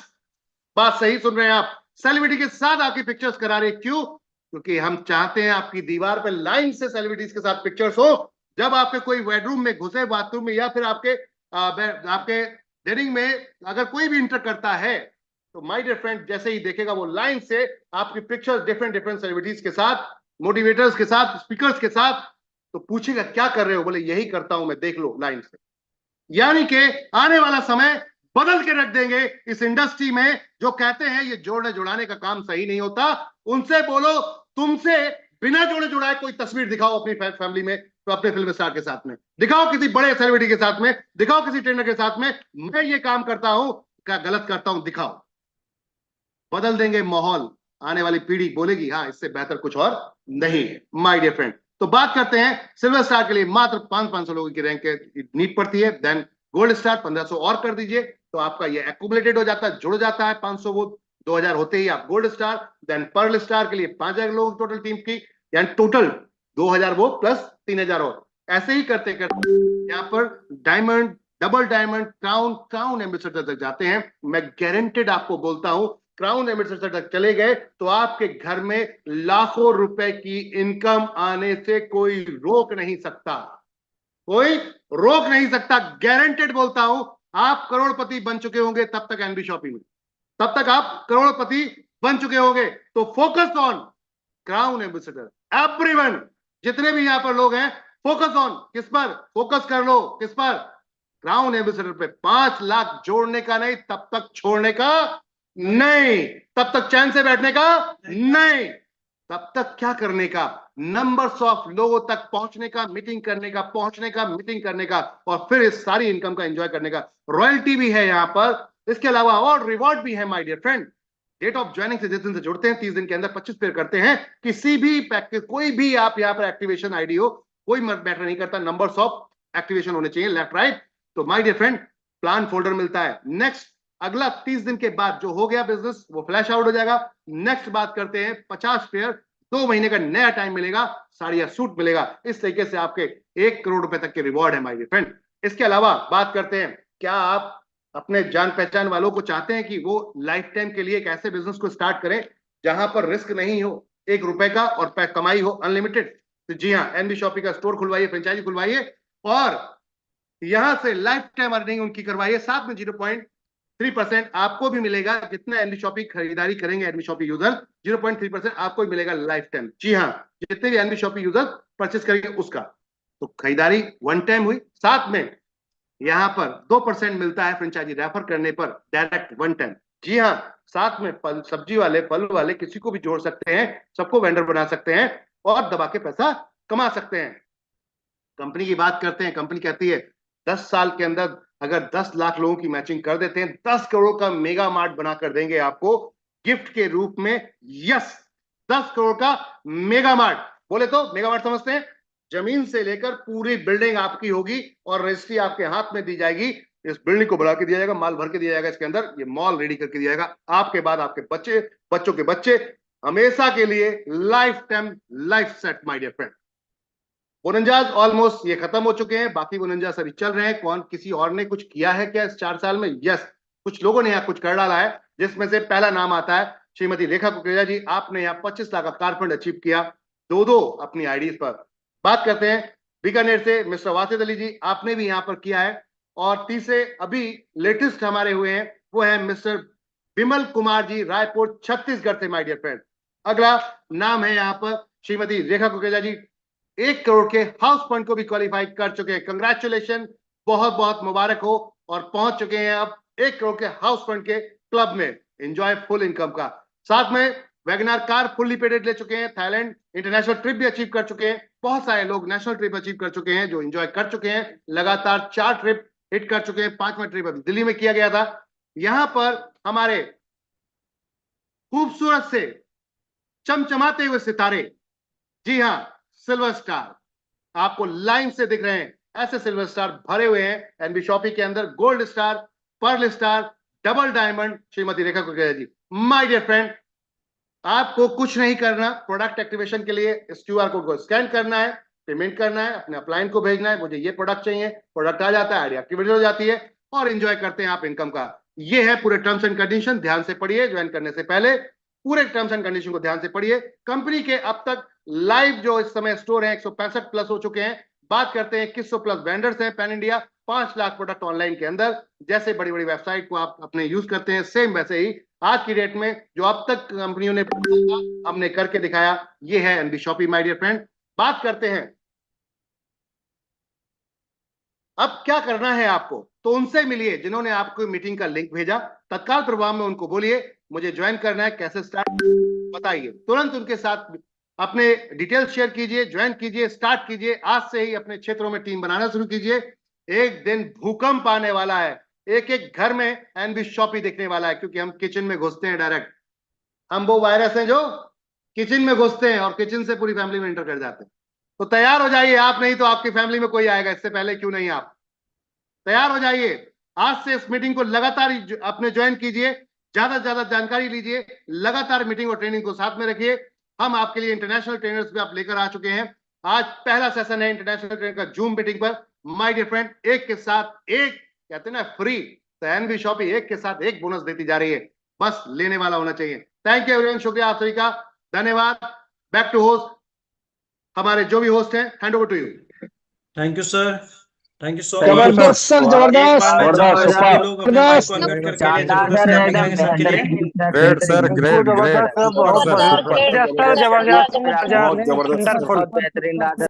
बात सही सुन रहे हैं आप, सेलिब्रिटी के साथ आपकी पिक्चर्स करा रही है। क्यों? क्योंकि हम चाहते हैं आपकी दीवार पे लाइन से सेलिब्रिटीज के साथ पिक्चर्स हो। जब आपके कोई बेडरूम में घुसे, बाथरूम में, या फिर आपके डेनिंग में अगर कोई भी इंटर करता है, तो माय डियर फ्रेंड जैसे ही देखेगा वो लाइन से आपकी पिक्चर्स डिफरेंट डिफरेंट सेलिब्रिटीज के साथ, मोटिवेटर्स के साथ, स्पीकर्स के साथ, तो पूछेगा क्या कर रहे हो? बोले यही करता हूं मैं, देख लो लाइन से। यानी कि आने वाला समय बदल के रख देंगे इस इंडस्ट्री में। जो कहते हैं ये जोड़ने जुड़ाने का काम सही नहीं होता, उनसे बोलो तुमसे बिना जोड़े जुड़ाए कोई तस्वीर दिखाओ अपनी फैमिली में, तो अपने फिल्म स्टार के साथ में दिखाओ, किसी बड़े सेलिब्रिटी के साथ में दिखाओ, किसी ट्रेनर के साथ में, मैं ये काम करता हूं, क्या गलत करता हूं, दिखाओ। बदल देंगे माहौल। आने वाली पीढ़ी बोलेगी हाँ, इससे बेहतर कुछ और नहीं है माय डियर फ्रेंड। तो बात करते हैं सिल्वर स्टार के लिए मात्र 500 लोगों की रैंक नीड पड़ती है। देन गोल्ड स्टार 1500 और कर दीजिए तो आपका ये एक्यूमुलेटेड हो जाता है, जुड़ जाता है 500, वो 2000 होते ही आप gold star. Then pearl star के लिए 5000 लोग टोटल टीम की, यानी टोटल 2000 वो प्लस 3000 और, ऐसे ही करते करते यहाँ पर diamond, double diamond, crown ambassador तक जाते हैं। मैं गारंटेड आपको बोलता हूं, क्राउन एम्बेसडर तक चले गए तो आपके घर में लाखों रुपए की इनकम आने से कोई रोक नहीं सकता, कोई रोक नहीं सकता। गारंटेड बोलता हूं, आप करोड़पति बन चुके होंगे तब तक एनबीशॉपी में, तब तक आप करोड़पति बन चुके होंगे। तो focus on crown ambassador, everyone, जितने भी यहां पर लोग हैं, फोकस ऑन, किस पर फोकस कर लो, किस पर? क्राउन एम्बेसडर पे। 5 लाख जोड़ने का नहीं, तब तक छोड़ने का नहीं, तब तक चैन से बैठने का नहीं, तब तक क्या करने का, नंबर्स ऑफ लोगों तक पहुंचने का, मीटिंग करने का, मीटिंग करने का, और फिर इस सारी इनकम का एंजॉय करने का। रॉयल्टी भी है यहाँ पर, इसके अलावा और रिवॉर्ड भी है my dear friend. Date of joining से जिस दिन से जुड़ते हैं 30 दिन के अंदर 25 पेयर करते हैं, किसी भी पैकेज, कोई भी आप यहाँ पर एक्टिवेशन आईडी हो, कोई मैटर नहीं करता, नंबर्स ऑफ एक्टिवेशन होने चाहिए लेफ्ट राइट। तो my dear friend, plan folder मिलता है। नेक्स्ट, अगला 30 दिन के बाद जो हो गया बिजनेस वो फ्लैश आउट हो जाएगा। नेक्स्ट बात करते हैं 50 पेयर, 2 महीने का नया टाइम मिलेगा, साड़ी या सूट मिलेगा। इस तरीके से आपके 1 करोड़ रुपए तक के रिवॉर्ड है माय डियर फ्रेंड। इसके अलावा बात करते हैं, क्या आप अपने जान पहचान वालों को चाहते हैं कि वो लाइफ टाइम के लिए एक ऐसे बिजनेस को स्टार्ट करें जहां पर रिस्क नहीं हो, 1 रुपए का और कमाई हो अनलिमिटेड? तो जी हाँ, एनबी शॉपिंग का स्टोर खुलवाइए, फ्रेंचाइजी खुलवाइए और यहां से लाइफ टाइम अर्निंग उनकी करवाइए। साथ में 0.3% आपको भी मिलेगा। जितना एनबी शॉपिंग खरीदारी करेंगे एनबी शॉपिंग यूजर, 0.3% आपको भी मिलेगा लाइफ टाइम। जी हाँ, जितने भी एनबी शॉपिंग यूजर परचेस करेंगे उसका। तो खरीदारी 1 टाइम हुई। साथ में यहां पर 2% मिलता है फ्रेंचाइजी रेफर करने पर, डायरेक्ट 1 टाइम। जी हाँ, साथ में सब्जी वाले, फल वाले, किसी को भी जोड़ सकते हैं, सबको वेंडर बना सकते हैं और दबा के पैसा कमा सकते हैं। कंपनी की बात करते हैं, कंपनी कहती है 10 साल के अंदर अगर 10 लाख लोगों की मैचिंग कर देते हैं, 10 करोड़ का मेगा मार्ट बना कर देंगे आपको गिफ्ट के रूप में। यस, 10 करोड़ का मेगा मार्ट। बोले तो मेगा मार्ट समझते हैं, जमीन से लेकर पूरी बिल्डिंग आपकी होगी और रजिस्ट्री आपके हाथ में दी जाएगी। इस बिल्डिंग को बढ़ा के दिया जाएगा, माल भर के दिया जाएगा इसके अंदर, ये मॉल रेडी करके दिया जाएगा। आपके बाद आपके बच्चे, बच्चों के बच्चे, हमेशा के लिए life time life set my dear friend. Bonanzas almost ये खत्म हो चुके हैं, बाकी बोनंजास अभी चल रहे हैं। कौन, किसी और ने कुछ किया है क्या इस 4 साल में? यस, कुछ लोगों ने यहाँ कुछ कर डाला है, जिसमें से पहला नाम आता है श्रीमती रेखा कुकरेजा जी। आपने यहाँ 25 लाख का कार फंड अचीव किया, दो अपनी आईडीज पर। बात करते हैं बीकानेर से मिस्टर वासिद अली जी, आपने भी यहाँ पर किया है। और तीसरे अभी लेटेस्ट हमारे हुए हैं वो है मिस्टर विमल कुमार जी, रायपुर छत्तीसगढ़ से माय डियर फ्रेंड। अगला नाम है यहाँ पर श्रीमती रेखा कुकरेजा जी, 1 करोड़ के हाउस फंड को भी क्वालिफाई कर चुके हैं। कंग्रेचुलेशन, बहुत बहुत मुबारक हो, और पहुंच चुके हैं अब 1 करोड़ के हाउस फंड के क्लब में। एंजॉय फुल इनकम का। साथ में वैगनार कार फुल्ली पेडेड ले चुके हैं, थाईलैंड इंटरनेशनल ट्रिप भी अचीव कर चुके हैं। बहुत सारे लोग नेशनल ट्रिप अचीव कर चुके हैं जो एंजॉय कर चुके हैं। लगातार 4 ट्रिप हिट कर चुके हैं, 5वां ट्रिप अभी दिल्ली में किया गया था। यहां पर हमारे खूबसूरत से चमचमाते हुए सितारे, जी हाँ, सिल्वर स्टार आपको लाइन से दिख रहे हैं। ऐसे सिल्वर स्टार भरे हुए हैं एनबी शॉपिंग के अंदर, gold star, pearl star, double diamond, Shrimati Rekha Kukreja ji. My dear friend, आपको कुछ नहीं करना, प्रोडक्ट एक्टिवेशन के लिए इस क्यूआर कोड को स्कैन करना है, पेमेंट करना है, अपने अपलाइन को भेजना है, मुझे ये प्रोडक्ट चाहिए, प्रोडक्ट आ जाता है, आईडी एक्टिवेट हो जाती है और एंजॉय करते हैं आप इनकम का। ये है पूरे टर्म्स एंड कंडीशन, ध्यान से पढ़िए। ज्वाइन करने से पहले पूरे टर्म्स एंड कंडीशन को ध्यान से पढ़िए। कंपनी के अब तक लाइव जो इस समय स्टोर है 165 प्लस हो चुके हैं। बात करते हैं 2100 प्लस वेंडर्स हैं pan India, 5 lakh product online के अंदर। जैसे बड़ी बड़ी वेबसाइट को आप अपने यूज करते हैं, सेम वैसे ही आज की डेट में जो अब तक कंपनियों ने हमने करके दिखाया, ये है NB shopping my dear friend. बात करते हैं अब क्या करना है आपको, तो उनसे मिलिए जिन्होंने आपको मीटिंग का लिंक भेजा। तत्काल प्रभाव में उनको बोलिए मुझे ज्वाइन करना है, कैसे स्टार्ट बताइए। तुरंत उनके साथ अपने डिटेल्स शेयर कीजिए, ज्वाइन कीजिए, स्टार्ट कीजिए। आज से ही अपने क्षेत्रों में टीम बनाना शुरू कीजिए। एक दिन भूकंप आने वाला है, एक एक घर में एनबी शॉपिंग दिखने वाला है, क्योंकि हम किचन में घुसते हैं डायरेक्ट। हम वो वायरस हैं जो किचन में घुसते हैं और किचन से पूरी फैमिली में एंटर कर जाते हैं। तो तैयार हो जाइए, आप नहीं तो आपकी फैमिली में कोई आएगा, इससे पहले क्यों नहीं आप तैयार हो जाइए। आज से इस मीटिंग को लगातार अपने ज्वाइन कीजिए, ज्यादा से ज्यादा जानकारी लीजिए, लगातार मीटिंग और ट्रेनिंग को साथ में रखिए। हम आपके लिए इंटरनेशनल ट्रेनर्स भी आप लेकर आ चुके हैं। आज पहला सेशन है इंटरनेशनल ट्रेनर का जूम मीटिंग पर। माय डियर फ्रेंड, एक के साथ एक, कहते हैं ना फ्री, तो एनबी शॉपिंग एक के साथ एक बोनस देती जा रही है, बस लेने वाला होना चाहिए। थैंक यू एवरीवन, शुक्रिया आप सभी का, धन्यवाद। बैक टू होस्ट, हमारे जो भी होस्ट हैं, hand over to you. Thank you sir, thank you so जबरदस्त सर, जबरदस्त लोग अपने माइक को अनम्यूट करके आइए, जबरदस्त क्लैपिंग करेंगे सबके लिए। ग्रेट सर, ग्रेट ग्रेट जबरदस्त, बहुत जबरदस्त जबरदस्त, बहुत जबरदस्त।